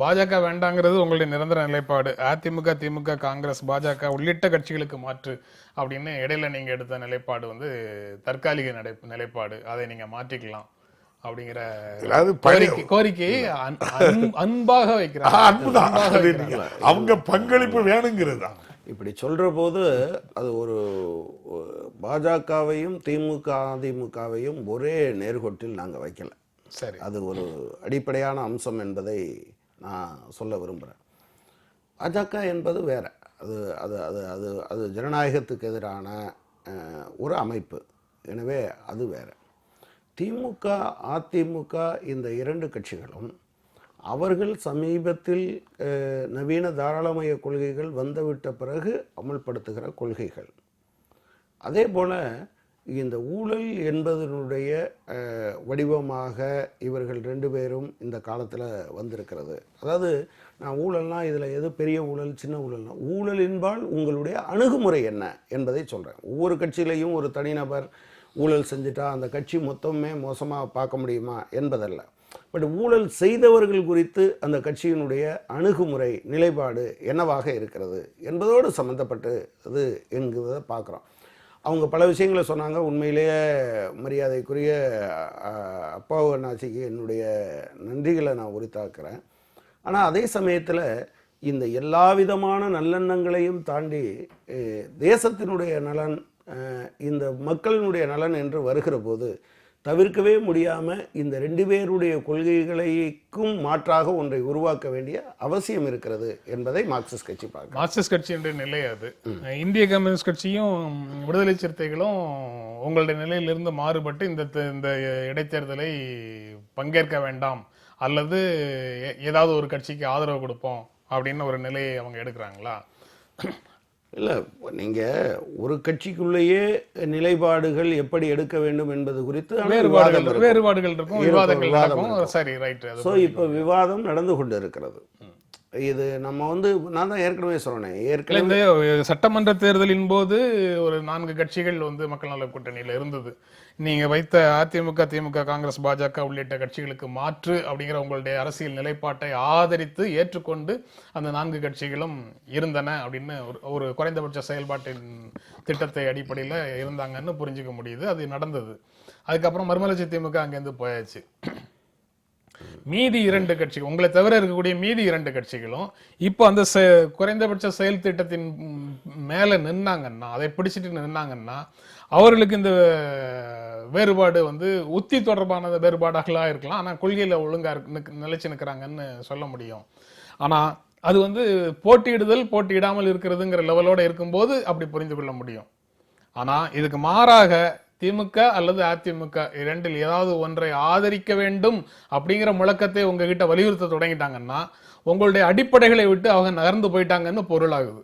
Speaker 1: பாஜக வேண்டாங்கிறது உங்களுடைய நிரந்தர நிலைப்பாடு. அதிமுக, திமுக, காங்கிரஸ், பாஜக உள்ளிட்ட கட்சிகளுக்கு மாற்று அப்படின்னு இடையில நீங்க எடுத்த நிலைப்பாடு தற்காலிக நிலைப்பாடு, அதை நீங்க மாற்றிக்கலாம் அப்படிங்கிற கோரிக்கையை அன்பாக வைக்கிறாங்க.
Speaker 2: அவங்க பங்களிப்பு வேணுங்கிறது தான்.
Speaker 3: இப்படி சொல்ற போது அது ஒரு பாஜகவையும் திமுக, அதிமுகவையும் ஒரே நேர்கோட்டில் நாங்கள் வைக்கல.
Speaker 1: சரி,
Speaker 3: அது ஒரு அடிப்படையான அம்சம் என்பதை நான் சொல்ல விரும்புகிறேன். பாஜக என்பது வேற, அது அது அது அது அது ஜனநாயகத்துக்கு எதிரான ஒரு அமைப்பு. எனவே அது வேற. திமுக, அதிமுக இந்த இரண்டு கட்சிகளும் அவர்கள் சமீபத்தில் நவீன தாராளமய கொள்கைகள் வந்துவிட்ட பிறகு அமல்படுத்துகிற கொள்கைகள். அதே போல் இந்த ஊழல் என்பதனுடைய வடிவமாக இவர்கள் ரெண்டு பேரும் இந்த காலத்தில் வந்திருக்கிறது. அதாவது நான் ஊழல்னால் இதில் எது பெரிய ஊழல் சின்ன ஊழல்னா, ஊழல் என்பால் உங்களுடைய அணுகுமுறை என்ன என்பதை சொல்கிறேன். ஒவ்வொரு கட்சியிலையும் ஒரு தனிநபர் ஊழல் செஞ்சுட்டா அந்த கட்சி மொத்தமே மோசமாக பார்க்க முடியுமா என்பதல்ல. பட் ஊழல் செய்தவர்கள் குறித்து அந்த கட்சியினுடைய அணுகுமுறை, நிலைப்பாடு என்னவாக இருக்கிறது என்பதோடு சம்மந்தப்பட்டு அது என்கிறத பார்க்குறோம். அவங்க பல விஷயங்களை சொன்னாங்க. உண்மையிலேயே மரியாதைக்குரிய அப்பாவு அண்ணாச்சிக்கு என்னுடைய நன்றிகளை நான் உரித்தாக்குறேன். ஆனால் அதே சமயத்தில் இந்த எல்லா விதமான நல்லெண்ணங்களையும் தாண்டி தேசத்தினுடைய நலன், இந்த மக்களினுடைய நலன் என்று வருகிற போது தவிர்க்கவே முடியாமல் இந்த ரெண்டு பேருடைய கொள்கைகளுக்கும் மாற்றாக ஒன்றை உருவாக்க வேண்டிய அவசியம் இருக்கிறது என்பதை மார்க்சிஸ்ட் கட்சி பார்க்க.
Speaker 1: மார்க்சிஸ்ட் கட்சி என்ற நிலை அது. இந்திய கம்யூனிஸ்ட் கட்சியும் விடுதலை சிறுத்தைகளும் உங்களுடைய நிலையிலிருந்து மாறுபட்டு இந்த இடைத்தேர்தலை பங்கேற்க வேண்டாம் அல்லது ஏதாவது ஒரு கட்சிக்கு ஆதரவு கொடுப்போம் அப்படின்னு ஒரு நிலையை அவங்க எடுக்கிறாங்களா?
Speaker 3: இல்லை, நீங்கள் ஒரு கட்சிக்குள்ளேயே நிலைப்பாடுகள் எப்படி எடுக்க வேண்டும் என்பது குறித்து
Speaker 1: வேறுபாடுகள் இருக்கும், விவாதங்கள் நடக்கும். சரி, ரைட்.
Speaker 3: ஸோ இப்போ விவாதம் நடந்து கொண்டு இருக்கிறது. இது நம்ம நான் தான் ஏற்கனவே சொன்னேன்.
Speaker 1: இந்த சட்டமன்ற தேர்தலின் போது ஒரு 4 கட்சிகள் மக்கள் நல கூட்டணியில் இருந்தது. நீங்க வைத்த அதிமுக, திமுக, காங்கிரஸ், பாஜக உள்ளிட்ட கட்சிகளுக்கு மாற்று அப்படிங்கிற உங்களுடைய அரசியல் நிலைப்பாட்டை ஆதரித்து ஏற்றுக்கொண்டு அந்த 4 கட்சிகளும் இருந்தன அப்படின்னு ஒரு குறைந்தபட்ச செயல்பாட்டின் திட்டத்தை அடிப்படையில் இருந்தாங்கன்னு புரிஞ்சுக்க முடியுது. அது நடந்தது. அதுக்கப்புறம் மறுமலர்ச்சி திமுக அங்கேருந்து போயாச்சு. மீதி 2 கட்சிகள், உங்களை தவிர இருக்கக்கூடிய மீதி 2 கட்சிகளும் இப்போ அந்த குறைந்தபட்ச செயல் திட்டத்தின் மேல நின்னாங்கன்னா, அதை பிடிச்சிட்டு நின்னாங்கன்னா, அவர்களுக்கு இந்த வேறுபாடு உத்தி தொடர்பான வேறுபாடாக இருக்கலாம். ஆனா கொள்கையில ஒழுங்கா நிலைச்சு நிற்கிறாங்கன்னு சொல்ல முடியும். ஆனா அது போட்டியிடுதல் போட்டியிடாமல் இருக்கிறதுங்கிற லெவலோட இருக்கும்போது அப்படி புரிந்து கொள்ள முடியும். ஆனா இதுக்கு மாறாக திமுக அல்லது அதிமுக இரண்டில் ஏதாவது ஒன்றை ஆதரிக்க வேண்டும் அப்படிங்கிற முழக்கத்தை உங்ககிட்ட வலியுறுத்த தொடங்கிட்டாங்கன்னா உங்களுடைய அடிப்படைகளை விட்டு அவங்க நகர்ந்து போயிட்டாங்கன்னு பொருளாகுது.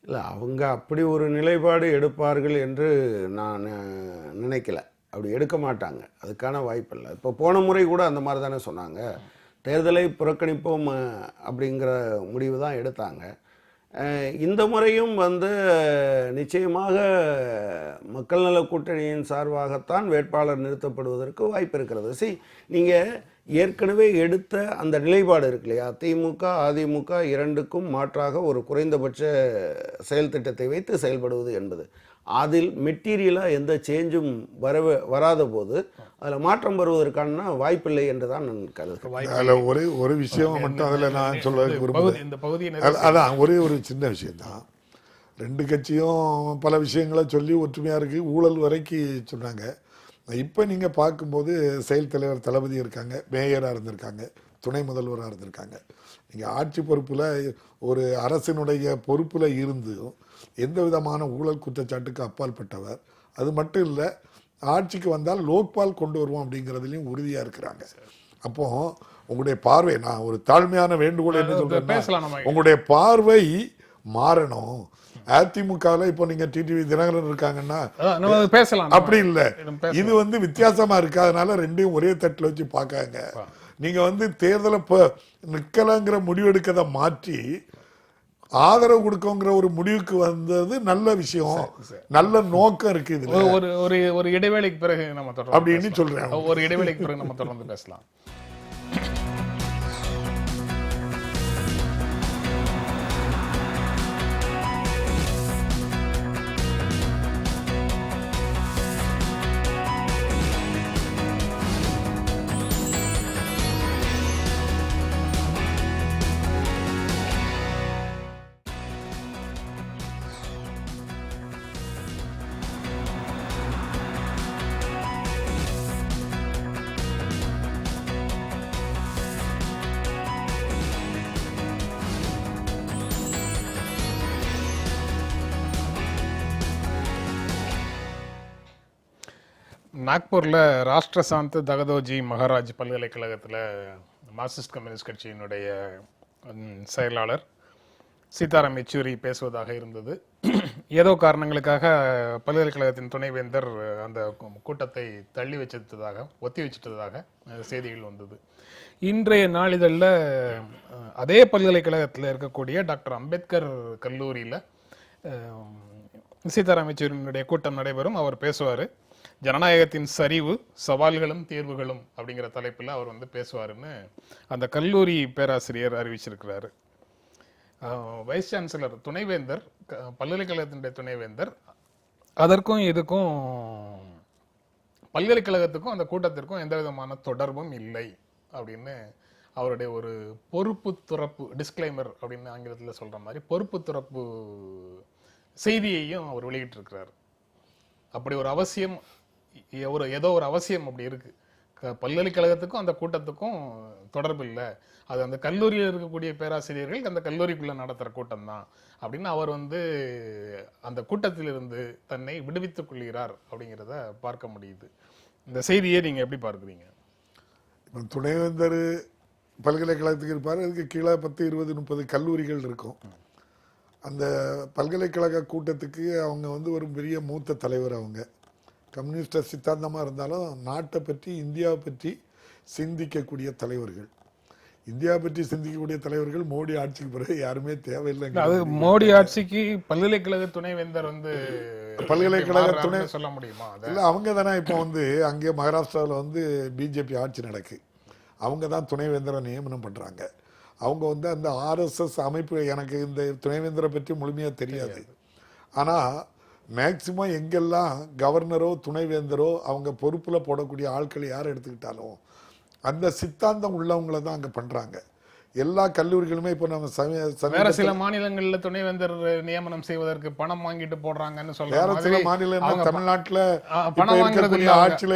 Speaker 3: இல்லை, அவங்க அப்படி ஒரு நிலைப்பாடு எடுப்பார்கள் என்று நான் நினைக்கல. அப்படி எடுக்க மாட்டாங்க, அதுக்கான வாய்ப்பு இல்லை. இப்போ போன முறை கூட அந்த மாதிரி தானே சொன்னாங்க, தேர்தலை புறக்கணிப்போம் அப்படிங்கிற முடிவு தான் எடுத்தாங்க. இந்த முறையும் நிச்சயமாக மக்கள் நல கூட்டணியின் சார்பாகத்தான் வேட்பாளர் நிறுத்தப்படுவதற்கு வாய்ப்பு இருக்கிறது. நீங்கள் ஏற்கனவே எடுத்த அந்த நிலைப்பாடு இருக்கு இல்லையா, திமுக, அதிமுக இரண்டுக்கும் மாற்றாக ஒரு குறைந்தபட்ச செயல் திட்டத்தை வைத்து செயல்படுவது என்பது, அதில் மெட்டீரியலாக எந்த சேஞ்சும் வராத போது அதில் மாற்றம் வருவதற்கான வாய்ப்பில்லை என்று தான் நான் கருதுகிறேன்.
Speaker 2: அதில் ஒரு விஷயம் மட்டும் அதில் நான் சொல்ல விரும்புகிறேன்.
Speaker 1: இந்த பகுதியை
Speaker 2: அதான் ஒரே ஒரு சின்ன விஷயம்தான். ரெண்டு கட்சியும் பல விஷயங்களை சொல்லி ஒற்றுமையாக இருக்குது, ஊழல் வரைக்கும் சொன்னாங்க. இப்போ நீங்கள் பார்க்கும்போது செயல் தலைவர் தளபதி இருக்காங்க, மேயராக இருந்திருக்காங்க, துணை முதல்வராக இருந்திருக்காங்க. நீங்கள் ஆட்சி பொறுப்பில் ஒரு அரசினுடைய பொறுப்பில் இருந்தும் எந்த விதமான ஊழல் குற்றச்சாட்டுக்கு அப்பாற்பட்டவர். அது மட்டும் இல்லை, ஆட்சிக்கு வந்தால் லோக்பால் கொண்டு வருவோம் அப்படிங்கிறதுலையும் உறுதியாக இருக்கிறாங்க. அப்போ உங்களுடைய பார்வை, நான் ஒரு தாழ்மையான வேண்டுகோள் என்ன சொல்கிறேன்னா, உங்களுடைய பார்வை மாறணும். அதிமுகவில் இப்போ நீங்க டிடிவி தினகரன் இருக்காங்கன்னா
Speaker 1: பேசலாம்,
Speaker 2: அப்படி இல்லை. இது வித்தியாசமா இருக்கு, அதனால ரெண்டையும் ஒரே தட்டில் வச்சு பார்க்காங்க. நீங்க தேர்தலை நிக்கலங்கிற முடிவெடுக்கதை மாற்றி ஆதரவு கொடுக்கங்கிற ஒரு முடிவுக்கு வந்தது நல்ல விஷயம், நல்ல நோக்கம் இருக்கு இதுல.
Speaker 1: ஒரு இடைவேளைக்கு பிறகு நம்ம தொடர்ந்து
Speaker 2: அப்படின்னு சொல்றேன்.
Speaker 1: ஒரு இடைவேளைக்கு பிறகு நம்ம தொடர்ந்து பேசலாம். நாக்பூரில் ராஷ்டிரசாந்த் தகதோஜி மகாராஜ் பல்கலைக்கழகத்தில் மார்க்சிஸ்ட் கம்யூனிஸ்ட் கட்சியினுடைய செயலாளர் சீதாராம் யெச்சூரி பேசுவதாக இருந்தது. ஏதோ காரணங்களுக்காக பல்கலைக்கழகத்தின் துணைவேந்தர் அந்த கூட்டத்தை தள்ளி வச்சிட்டதாக, ஒத்தி வச்சிட்டதாக செய்திகள் வந்தது. இன்றைய நாளிதழில் அதே பல்கலைக்கழகத்தில் இருக்கக்கூடிய டாக்டர் அம்பேத்கர் கல்லூரியில் சீதாராம் யெச்சூரியினுடைய கூட்டம் நடைபெறும். அவர் பேசுவார். ஜனநாயகத்தின் சரிவு, சவால்களும் தீர்வுகளும் அப்படிங்கிற தலைப்பில் அவர் பேசுவாருன்னு அந்த கல்லூரி பேராசிரியர் அறிவிச்சிருக்கிறாரு. வைஸ் சான்சலர், துணைவேந்தர், பல்கலைக்கழகத்தினுடைய துணைவேந்தர், அதற்கும் இதுக்கும் பல்கலைக்கழகத்துக்கும் அந்த கூட்டத்திற்கும் எந்த விதமான தொடர்பும் இல்லை அப்படின்னு அவருடைய ஒரு பொறுப்பு துறப்பு, டிஸ்க்ளைமர் அப்படின்னு ஆங்கிலத்தில் சொல்ற மாதிரி பொறுப்பு துறப்பு செய்தியையும் அவர் வெளியிட்டிருக்கிறார். அப்படி ஒரு அவசியம், ஏதோ ஒரு அவசியம் அப்படி இருக்கு. பல்கலைக்கழகத்துக்கும் அந்த கூட்டத்துக்கும் தொடர்பு இல்லை, அது அந்த கல்லூரியில் இருக்கக்கூடிய பேராசிரியர்கள் அந்த கல்லூரிக்குள்ள நடத்துகிற கூட்டம் தான் அப்படின்னு அவர் அந்த கூட்டத்திலிருந்து தன்னை விடுவித்துக் கொள்கிறார் அப்படிங்கிறத பார்க்க முடியுது. இந்த செய்தியை நீங்க எப்படி பார்க்குறீங்க?
Speaker 2: இப்போ துணைவேந்தர் பல்கலைக்கழகத்துக்கு இருப்பார், அதுக்கு கீழே 10, 20, 30 கல்லூரிகள் இருக்கும். அந்த பல்கலைக்கழக கூட்டத்துக்கு அவங்க ஒரு பெரிய மூத்த தலைவர். அவங்க கம்யூனிஸ்ட சித்தாந்தமாக இருந்தாலும் நாட்டை பற்றி, இந்தியாவை பற்றி சிந்திக்கக்கூடிய தலைவர்கள். இந்தியாவை பற்றி சிந்திக்கக்கூடிய தலைவர்கள் மோடி ஆட்சிக்கு பிறகு யாருமே தேவையில்லை.
Speaker 1: அது மோடி ஆட்சிக்கு பல்கலைக்கழக துணைவேந்தர்
Speaker 2: பல்கலைக்கழக துணை
Speaker 1: சொல்ல முடியுமா?
Speaker 2: இல்லை, அவங்க தானே இப்போ அங்கே மகாராஷ்டிராவில் பிஜேபி ஆட்சி நடக்கு. அவங்க தான் துணைவேந்தரை நியமனம் பண்ணுறாங்க. அவங்க அந்த ஆர்எஸ்எஸ் அமைப்பு, எனக்கு இந்த துணைவேந்தரை பற்றி முழுமையாக தெரியாது. ஆனால் மேக்சிமம் எங்கெல்லாம் கவர்னரோ துணைவேந்தரோ அவங்க பொறுப்பில் போடக்கூடிய ஆட்கள் யார் எடுத்துக்கிட்டாலும் அந்த சித்தாந்தம் உள்ளவங்களை தான் அங்கே பண்ணுறாங்க. எல்லா கல்லூரிகளுமே இப்போ நம்ம
Speaker 1: வேற சில மாநிலங்களில் துணைவேந்தர் நியமனம் செய்வதற்கு பணம் வாங்கிட்டு போடுறாங்கன்னு சொல்றாங்க.
Speaker 2: வேற சில மாநிலம் தமிழ்நாட்டில்
Speaker 1: பணம் வாங்குறது இல்ல,
Speaker 2: ஆட்சியில்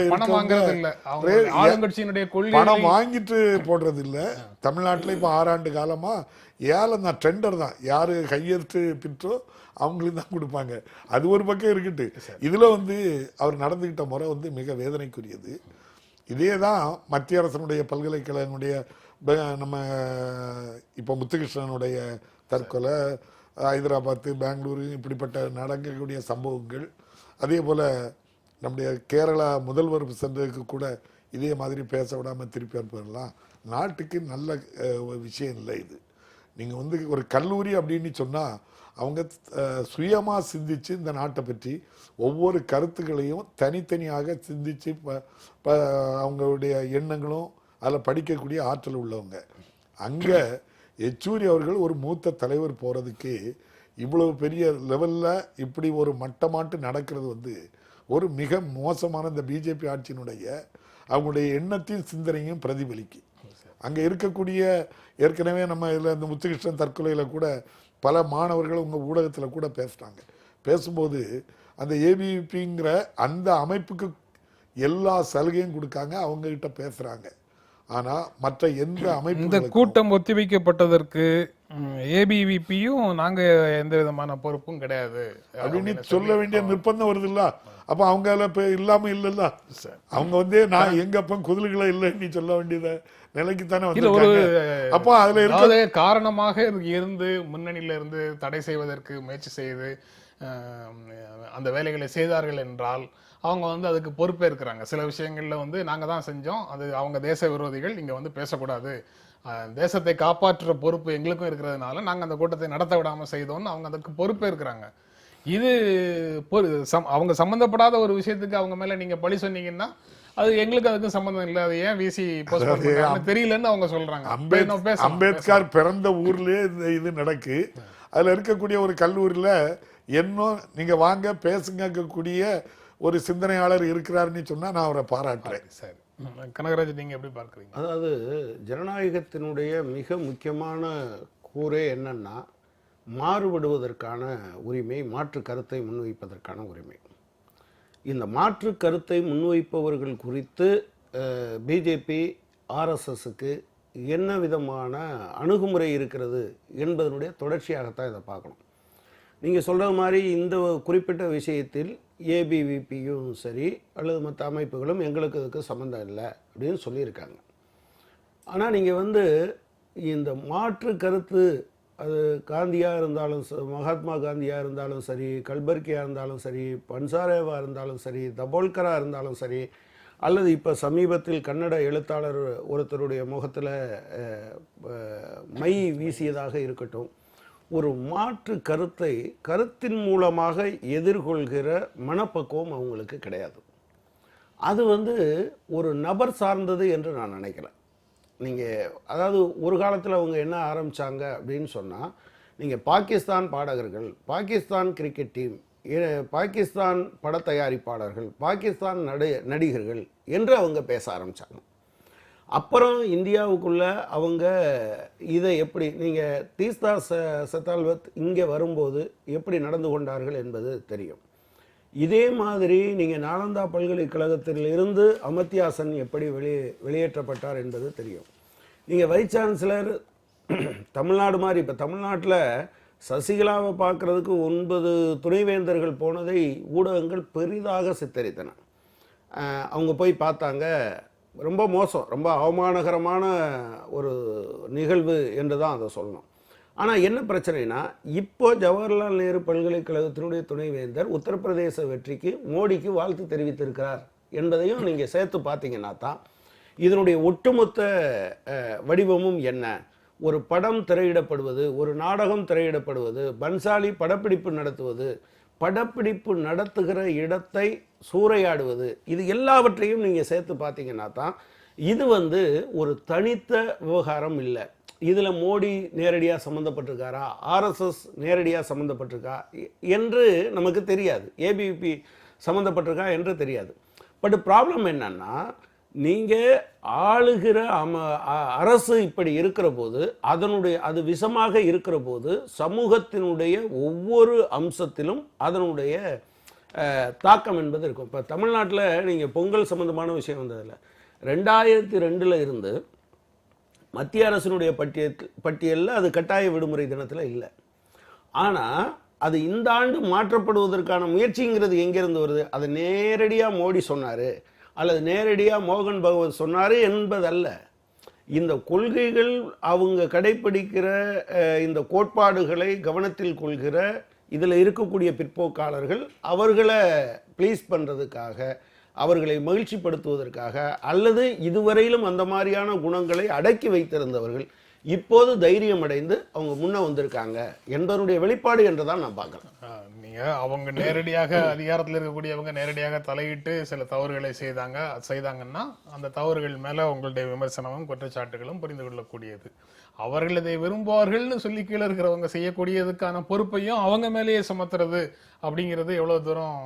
Speaker 1: ஆளுங்கட்சியினுடைய கொள்கை
Speaker 2: பணம் வாங்கிட்டு போடுறது இல்லை. தமிழ்நாட்டில் இப்போ 6 ஆண்டு காலமா ஏலம் தான், டெண்டர் தான், யாரு கையெழுத்து பிற்றோ அவங்களுக்கு தான் கொடுப்பாங்க. அது ஒரு பக்கம் இருக்கட்டு. இதுல அவர் நடந்துகிட்ட முறை மிக வேதனைக்குரியது. இதே தான் மத்திய அரசனுடைய பல்கலைக்கழகனுடைய நம்ம இப்போ முத்துகிருஷ்ணனுடைய தற்கொலை, ஹைதராபாத்து, பெங்களூரு, இப்படிப்பட்ட நடக்கக்கூடிய சம்பவங்கள். அதே போல் நம்முடைய கேரளா முதல்வர் சென்றதுக்கு கூட இதே மாதிரி பேச விடாமல் திருப்பி அனுப்பலாம். நாட்டுக்கு நல்ல விஷயம் இல்லை இது. நீங்கள் ஒரு கல்லூரி அப்படின்னு சொன்னால் அவங்க சுயமாக சிந்தித்து இந்த நாட்டை பற்றி ஒவ்வொரு கருத்துக்களையும் தனித்தனியாக சிந்தித்து அவங்களுடைய எண்ணங்களும் அதில் படிக்கக்கூடிய ஆற்றல் உள்ளவங்க. அங்கே யெச்சூரி அவர்கள் ஒரு மூத்த தலைவர் போகிறதுக்கு இவ்வளவு பெரிய லெவலில் இப்படி ஒரு மட்டமாட்டு நடக்கிறது வந்து ஒரு மிக மோசமான இந்த பிஜேபி ஆட்சியினுடைய அவங்களுடைய எண்ணத்தையும் சிந்தனையும் பிரதிபலிக்கும். அங்கே இருக்கக்கூடிய ஏற்கனவே நம்ம இதில் இந்த முத்துகிருஷ்ணன் தற்கொலையில் கூட பல மாணவர்கள் உங்கள் ஊடகத்தில் கூட பேசுகிறாங்க. பேசும்போது அந்த ஏபிவிபிங்கிற அந்த அமைப்புக்கு எல்லா சலுகையும் கொடுக்காங்க, அவங்ககிட்ட பேசுகிறாங்க. ஆனால் மற்ற எந்த அமைப்பு
Speaker 1: இந்த கூட்டம் ஒத்திவைக்கப்பட்டதற்கு ஏபிவிபியும் நாங்கள் எந்த விதமான பொறுப்பும் கிடையாது
Speaker 2: அப்படின்னு சொல்ல வேண்டிய நிர்பந்தம் வருது இல்ல. அப்போ அவங்க இப்போ இல்லாமல் இல்லைல்ல, அவங்க வந்து நான் எங்க அப்போ குதில்களை இல்லைன்னு சொல்ல வேண்டியத நிலைக்கு தானே வந்து. அப்போ அதுல
Speaker 1: இருக்க காரணமாக இருந்து முன்னணியில இருந்து தடை செய்வதற்கு முயற்சி செய்து அந்த வேலைகளை செய்தார்கள் என்றால் அவங்க வந்து அதுக்கு பொறுப்பேற்கிறாங்க. சில விஷயங்கள்ல வந்து நாங்க தான் செஞ்சோம், அது அவங்க தேச விரோதிகள், இங்க வந்து பேசக்கூடாது, தேசத்தை காப்பாற்றுற பொறுப்பு எங்களுக்கும் இருக்கிறதுனால நாங்க அந்த கூட்டத்தை நடத்த விடாம செய்தோம்னு அவங்க அதுக்கு பொறுப்பேற்கிறாங்க. இது அவங்க சம்பந்தப்படாத ஒரு விஷயத்துக்கு அவங்க மேல நீங்க பழி சொன்னீங்கன்னா அது எங்களுக்கு அதுக்கும் சம்பந்தம் இல்லை, அது ஏன் வீசி தெரியலன்னு அவங்க சொல்றாங்க.
Speaker 2: அம்பேத்கர் பிறந்த ஊர்லயே இது நடக்கு. அதுல இருக்கக்கூடிய ஒரு கல்லூரியில இன்னும் நீங்க வாங்க பேசுங்க கூடிய ஒரு சிந்தனையாளர் இருக்கிறாருன்னு சொன்னா நான் அவரை பாராட்டுறேன்.
Speaker 1: சரி, கனகராஜ் நீங்க எப்படி பார்க்குறீங்க?
Speaker 3: அதாவது ஜனநாயகத்தினுடைய மிக முக்கியமான கூறே என்னன்னா மாறுபடுவதற்கான உரிமை, மாற்று கருத்தை முன்வைப்பதற்கான உரிமை. இந்த மாற்று கருத்தை முன்வைப்பவர்கள் குறித்து பிஜேபி ஆர்எஸ்எஸ்க்கு என்ன விதமான அணுகுமுறை இருக்கிறது என்பதனுடைய தொடர்ச்சியாகத்தான் இதை பார்க்கணும். நீங்கள் சொல்கிற மாதிரி இந்த குறிப்பிட்ட விஷயத்தில் ஏபிவிபியும் சரி அல்லது மற்ற அமைப்புகளும் எங்களுக்கு அதுக்கு சம்மந்தம் இல்லை அப்படின்னு சொல்லியிருக்காங்க. ஆனால் நீங்கள் வந்து இந்த மாற்று கருத்து, அது காந்தியாக இருந்தாலும் மகாத்மா காந்தியாக இருந்தாலும் சரி, கல்பர்கியாக இருந்தாலும் சரி, பன்சாரேவாக இருந்தாலும் சரி, தபோல்கராக இருந்தாலும் சரி, அல்லது இப்போ சமீபத்தில் கன்னட எழுத்தாளர் ஒருத்தருடைய முகத்தில் மை வீசியதாக இருக்கட்டும், ஒரு மாற்று கருத்தை கருத்தின் மூலமாக எதிர்கொள்கிற மனப்பக்குவம் அவங்களுக்கு கிடையாது. அது வந்து ஒரு நபர் சார்ந்தது என்று நான் நினைக்கிறேன். நீங்கள் அதாவது ஒரு காலத்தில் அவங்க என்ன ஆரம்பித்தாங்க அப்படின்னு சொன்னால், நீங்கள் பாகிஸ்தான் பாடகர்கள், பாகிஸ்தான் கிரிக்கெட் டீம், பாகிஸ்தான் பட தயாரிப்பாளர்கள், பாகிஸ்தான் நடிகர்கள் என்று அவங்க பேச ஆரம்பித்தாங்க. அப்புறம் இந்தியாவுக்குள்ள அவங்க இதை எப்படி, நீங்கள் தீஸ்தா செத்தால்வத் இங்கே வரும்போது எப்படி நடந்து கொண்டார்கள் என்பது தெரியும். இதே மாதிரி நீங்கள் நாலந்தா பல்கலைக்கழகத்தில் இருந்து அமர்த்தியா சென் எப்படி வெளியேற்றப்பட்டார் என்பது தெரியும். நீங்கள் வைஸ் சான்சலர் தமிழ்நாடு மாதிரி, இப்போ தமிழ்நாட்டில் சசிகலாவை பார்க்குறதுக்கு 9 துணைவேந்தர்கள் போனதை ஊடகங்கள் பெரிதாக சித்தரித்தன. அவங்க போய் பார்த்தாங்க, ரொம்ப மோசம், ரொம்ப அவமானகரமான ஒரு நிகழ்வு என்று தான் அதை சொல்லணும். ஆனால் என்ன பிரச்சனைனா, இப்போ ஜவஹர்லால் நேரு பல்கலைக்கழகத்தினுடைய துணைவேந்தர் உத்தரப்பிரதேச வெற்றிக்கு மோடிக்கு வாழ்த்து தெரிவித்திருக்கிறார் என்பதையும் நீங்கள் சேர்த்து பார்த்தீங்கன்னா தான் இதனுடைய ஒட்டுமொத்த வடிவமும் என்ன. ஒரு படம் திரையிடப்படுவது, ஒரு நாடகம் திரையிடப்படுவது, பன்சாலி படப்பிடிப்பு நடத்துவது, படப்பிடிப்பு நடத்துகிற இடத்தை சூறையாடுவது, இது எல்லாவற்றையும் நீங்கள் சேர்த்து பார்த்தீங்கன்னா தான் இது வந்து ஒரு தனித்த விவகாரம் இல்லை. இதில் மோடி நேரடியாக சம்மந்தப்பட்டிருக்காரா, ஆர்எஸ்எஸ் நேரடியாக சம்மந்தப்பட்டிருக்கா என்று நமக்கு தெரியாது, ஏபிவிபி சம்மந்தப்பட்டிருக்கா என்று தெரியாது. பட் ப்ராப்ளம் என்னன்னா, நீங்கள் ஆளுகிற அரசு இப்படி இருக்கிற போது, அது விஷமாக இருக்கிற போது சமூகத்தினுடைய ஒவ்வொரு அம்சத்திலும் அதனுடைய தாக்கம் என்பது இருக்கும். இப்போ தமிழ்நாட்டில் நீங்கள் பொங்கல் சம்பந்தமான விஷயம் வந்ததில்லை. 2002 இருந்து மத்திய அரசினுடைய பட்டியலில் அது கட்டாய விடுமுறை தினத்தில் இல்லை. ஆனால் அது இந்த ஆண்டு மாற்றப்படுவதற்கான முயற்சிங்கிறது எங்கேருந்து வருது? அது நேரடியாக மோடி சொன்னார் அல்லது நேரடியாக மோகன் பகவத் சொன்னார் என்பதல்ல. இந்த கொள்கைகள், அவங்க கடைப்பிடிக்கிற இந்த கோட்பாடுகளை கவனத்தில் கொள்கிற இதில் இருக்கக்கூடிய பிற்போக்காளர்கள் அவர்களை ப்ளீஸ் பண்ணுறதுக்காக, அவர்களை மகிழ்ச்சிப்படுத்துவதற்காக, அல்லது இதுவரையிலும் அந்த மாதிரியான குணங்களை அடக்கி வைத்திருந்தவர்கள் இப்போது தைரியம் அடைந்து அவங்க முன்ன வந்திருக்காங்க என்பதனுடைய வெளிப்பாடு என்று தான் நான் பார்க்குறேன்.
Speaker 1: நீங்க அவங்க நேரடியாக அதிகாரத்தில் இருக்கக்கூடியவங்க நேரடியாக தலையிட்டு சில தவறுகளை செய்தாங்கன்னா அந்த தவறுகள் மேல உங்களுடைய விமர்சனமும் குற்றச்சாட்டுகளும் புரிந்து கொள்ளக்கூடியது. அவர்கள் இதை விரும்புவார்கள்னு சொல்லி கீழே இருக்கிறவங்க செய்யக்கூடியதுக்கான பொறுப்பையும் அவங்க மேலேயே சுமத்துறது அப்படிங்கிறது எவ்வளவு தூரம்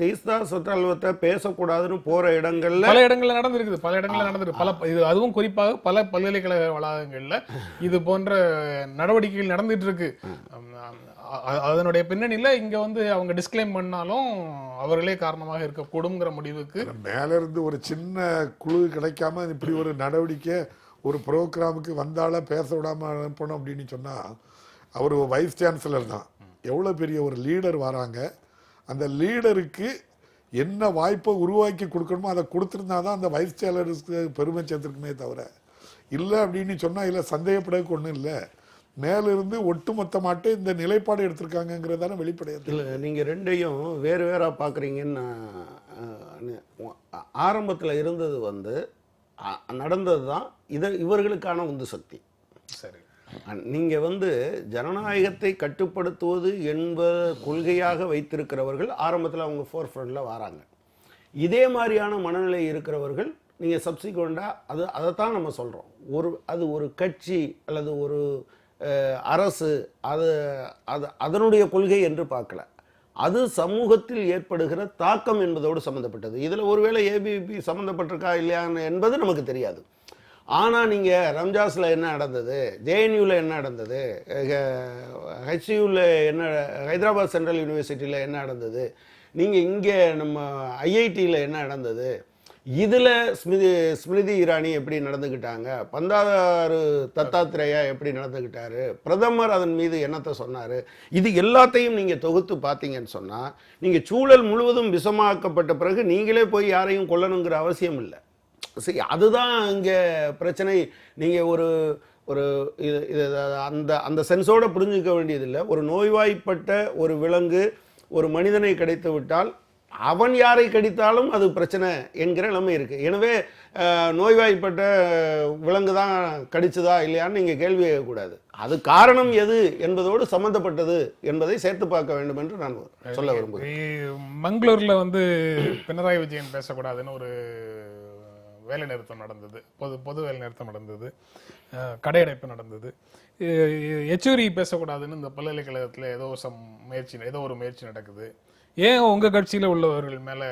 Speaker 3: தீஸ்தா சுற்றல்வத்தை பேசக்கூடாதுன்னு போற இடங்கள்ல
Speaker 1: பல இடங்கள்ல நடந்திருக்கு. அதுவும் குறிப்பாக பல பல்கலைக்கழக வளாகங்கள்ல இது போன்ற நடவடிக்கைகள் நடந்துட்டு இருக்கு. அதனுடைய பின்னணியில இங்க வந்து அவங்க டிஸ்கிளைம் பண்ணாலும் அவர்களே காரணமாக இருக்கக்கூடுங்கிற முடிவுக்கு
Speaker 2: மேல இருந்து ஒரு சின்ன குழு கிடைக்காம இப்படி ஒரு நடவடிக்கை ஒரு ப்ரோக்ராமுக்கு வந்தால பேச விடாம அனுப்பணும் அப்படின்னு சொன்னா அவர் வைஸ் சான்சலர் தான். எவ்வளவு பெரிய ஒரு லீடர் வராங்க, அந்த லீடருக்கு என்ன வாய்ப்பை உருவாக்கி கொடுக்கணுமோ அதை கொடுத்துருந்தாதான் அந்த வைஸ் சான்சலருக்கு பெருமை சேர்த்துருக்குமே தவிர இல்லை அப்படின்னு சொன்னா இல்லை சந்தேகப்படக்கு ஒன்றும் இல்லை. மேலிருந்து ஒட்டுமொத்தமாட்டே இந்த நிலைப்பாடு எடுத்திருக்காங்கிறதான வெளிப்படையாது.
Speaker 3: இல்லை, நீங்கள் ரெண்டையும் வேறு வேறாக பார்க்குறீங்கன்னு ஆரம்பத்தில் இருந்தது வந்து நடந்தது தான் இவர்களுக்கான உந்து சக்தி.
Speaker 1: சரி,
Speaker 3: நீங்கள் வந்து ஜனநாயகத்தை கட்டுப்படுத்துவது என்பது கொள்கையாக வைத்திருக்கிறவர்கள் ஆரம்பத்தில் அவங்க ஃபோர் ஃப்ரண்டில் வராங்க. இதே மாதிரியான மனநிலை இருக்கிறவர்கள் நீங்கள் சப்சிக்வெண்ட்டாக அதைத்தான் நம்ம சொல்கிறோம். அது ஒரு கட்சி அல்லது ஒரு அரசு அதனுடைய கொள்கை என்று பார்க்கல, அது சமூகத்தில் ஏற்படுகிற தாக்கம் என்பதோடு சம்மந்தப்பட்டது. இதில் ஒருவேளை ஏபிவிபி சம்மந்தப்பட்டிருக்கா இல்லையா என்பது நமக்கு தெரியாது. ஆனால் நீங்கள் ரம்ஜாஸில் என்ன நடந்தது, ஜேஎன்யூவில் என்ன நடந்தது, ஹெச்யூவில் என்ன, ஹைதராபாத் சென்ட்ரல் யூனிவர்சிட்டியில் என்ன நடந்தது, நீங்கள் இங்கே நம்ம ஐஐடியில் என்ன நடந்தது, இதில் ஸ்மிருதி இரானி எப்படி நடந்துக்கிட்டாங்க, பந்தாரு தத்தாத்திரேயா எப்படி நடந்துக்கிட்டாரு, பிரதமர் அதன் மீது என்னத்தை சொன்னார், இது எல்லாத்தையும் நீங்கள் தொகுத்து பார்த்தீங்கன்னு சொன்னால் நீங்கள் சூழல் முழுவதும் விஷமாக்கப்பட்ட பிறகு நீங்களே போய் யாரையும் கொல்லணுங்கிற அவசியம் இல்லை. சரி, அதுதான் இங்கே பிரச்சனை. நீங்கள் ஒரு இது அந்த சென்ஸோடு புரிஞ்சுக்க வேண்டியதில்லை. ஒரு நோய்வாய்ப்பட்ட ஒரு விலங்கு ஒரு மனிதனை கிடைத்து விட்டால் அவன் யாரை கடித்தாலும் அது பிரச்சனை என்கிற நிலைமை இருக்குது. எனவே நோய்வாய்ப்பட்ட விலங்கு தான் கடிச்சதா இல்லையான்னு நீங்கள் கேள்வி கேட்கக்கூடாது. அது காரணம் எது என்பதோடு சம்மந்தப்பட்டது என்பதை சேர்த்து பார்க்க வேண்டும் என்று நான் சொல்ல விரும்புகிறேன்.
Speaker 1: மங்களூரில் வந்து பினராயி விஜயன் பேசக்கூடாதுன்னு ஒரு வேலை நிறுத்தம் நடந்தது, பொது வேலை நிறுத்தம் நடந்தது, கடையடைப்பு நடந்தது. யெச்சூரி பேசக்கூடாதுன்னு இந்த பல்கலைக்கழகத்தில் ஏதோ ஒரு முயற்சி நடக்குது. ஏன் உங்கள் கட்சியில் உள்ளவர்கள் மேலே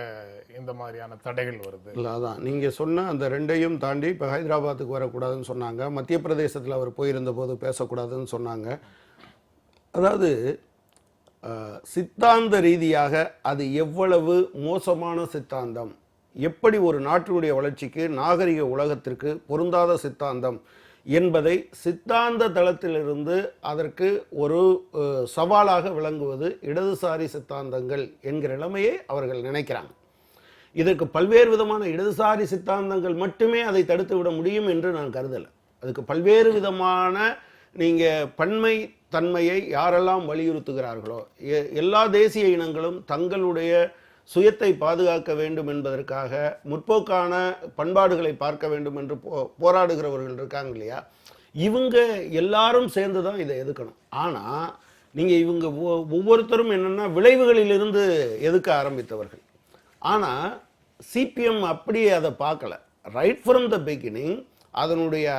Speaker 1: இந்த மாதிரியான தடைகள் வருது?
Speaker 3: இல்லை, அதான் நீங்கள் சொன்ன அந்த ரெண்டையும் தாண்டி இப்போ ஹைதராபாத்துக்கு வரக்கூடாதுன்னு சொன்னாங்க, மத்திய பிரதேசத்தில் அவர் போயிருந்த போது பேசக்கூடாதுன்னு சொன்னாங்க. அதாவது சித்தாந்த ரீதியாக அது எவ்வளவு மோசமான சித்தாந்தம், எப்படி ஒரு நாட்டினுடைய வளர்ச்சிக்கு நாகரிக உலகத்திற்கு பொருந்தாத சித்தாந்தம் என்பதை சித்தாந்த தளத்திலிருந்து அதற்கு ஒரு சவாலாக விளங்குவது இடதுசாரி சித்தாந்தங்கள் என்கிற நிலைமையை அவர்கள் நினைக்கிறாங்க. இதற்கு பல்வேறு விதமான இடதுசாரி சித்தாந்தங்கள் மட்டுமே அதை தடுத்து விட முடியும் என்று நான் கருதலை. அதுக்கு பல்வேறு விதமான நீங்கள் பன்மை தன்மையை யாரெல்லாம் வலியுறுத்துகிறார்களோ, எல்லா தேசிய இனங்களும் தங்களுடைய சுயத்தை பாதுகாக்க வேண்டும் என்பதற்காக முற்போக்கான பண்பாடுகளை பார்க்க வேண்டும் என்று போராடுகிறவர்கள் இருக்காங்க இல்லையா, இவங்க எல்லாரும் சேர்ந்து தான் இதை எதுக்கணும். ஆனால் நீங்கள் இவங்க ஒவ்வொருத்தரும் என்னென்னா விளைவுகளிலிருந்து எதுக்க ஆரம்பித்தவர்கள். ஆனால் சிபிஎம் அப்படியே அதை பார்க்கல. ரைட் ஃப்ரம் த பிகினிங் அதனுடைய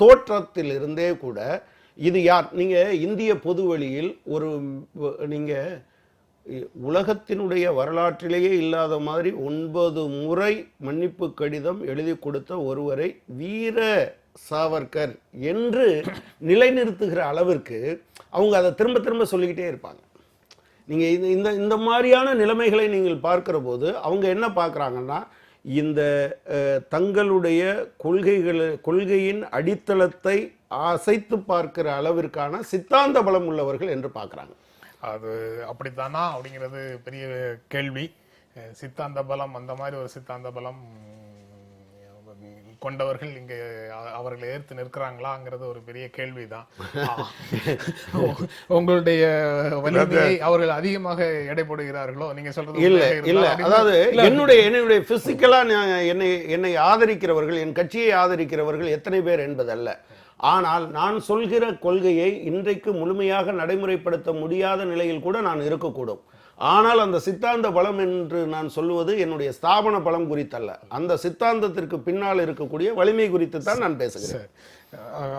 Speaker 3: தோற்றத்திலிருந்தே கூட இது யார், நீங்கள் இந்திய பொதுவெளியில் நீங்கள் உலகத்தினுடைய வரலாற்றிலேயே இல்லாத மாதிரி 9 முறை மன்னிப்பு கடிதம் எழுதி கொடுத்த ஒருவரை வீர சாவர்கர் என்று நிலைநிறுத்துகிற அளவிற்கு அவங்க அதை திரும்ப திரும்ப சொல்லிக்கிட்டே இருப்பாங்க. நீங்கள் இந்த மாதிரியான நிலைமைகளை நீங்கள் பார்க்கிற போது அவங்க என்ன பார்க்குறாங்கன்னா, இந்த தங்களுடைய கொள்கையின் அடித்தளத்தை அசைத்து பார்க்கிற அளவிற்கான சித்தாந்த பலம் உள்ளவர்கள் என்று பார்க்குறாங்க.
Speaker 1: அது அப்படித்தானா அப்படிங்கிறது பெரிய கேள்வி. சித்தாந்த பலம், அந்த மாதிரி ஒரு சித்தாந்த பலம் கொண்டவர்கள் இங்கே அவர்களை ஏற்று நிற்கிறாங்களாங்கிறது ஒரு பெரிய கேள்விதான். உங்களுடைய வலிமையை அவர்கள் அதிகமாக எடை போடுகிறார்களோ நீங்க சொல்றது?
Speaker 3: இல்ல, அதாவது என்னுடைய பிசிக்கலா என்னை ஆதரிக்கிறவர்கள், என் கட்சியை ஆதரிக்கிறவர்கள் எத்தனை பேர் என்பதல்ல. ஆனால் நான் சொல்கிற கொள்கையை இன்றைக்கு முழுமையாக நடைமுறைப்படுத்த முடியாத நிலையில் கூட நான் இருக்கக்கூடும். ஆனால் அந்த சித்தாந்த பலம் என்று நான் சொல்லுவது என்னுடைய ஸ்தாபன பலம் குறித்தல்ல, அந்த சித்தாந்தத்திற்கு பின்னால் இருக்கக்கூடிய வலிமை குறித்து தான் நான் பேசுகிறேன்.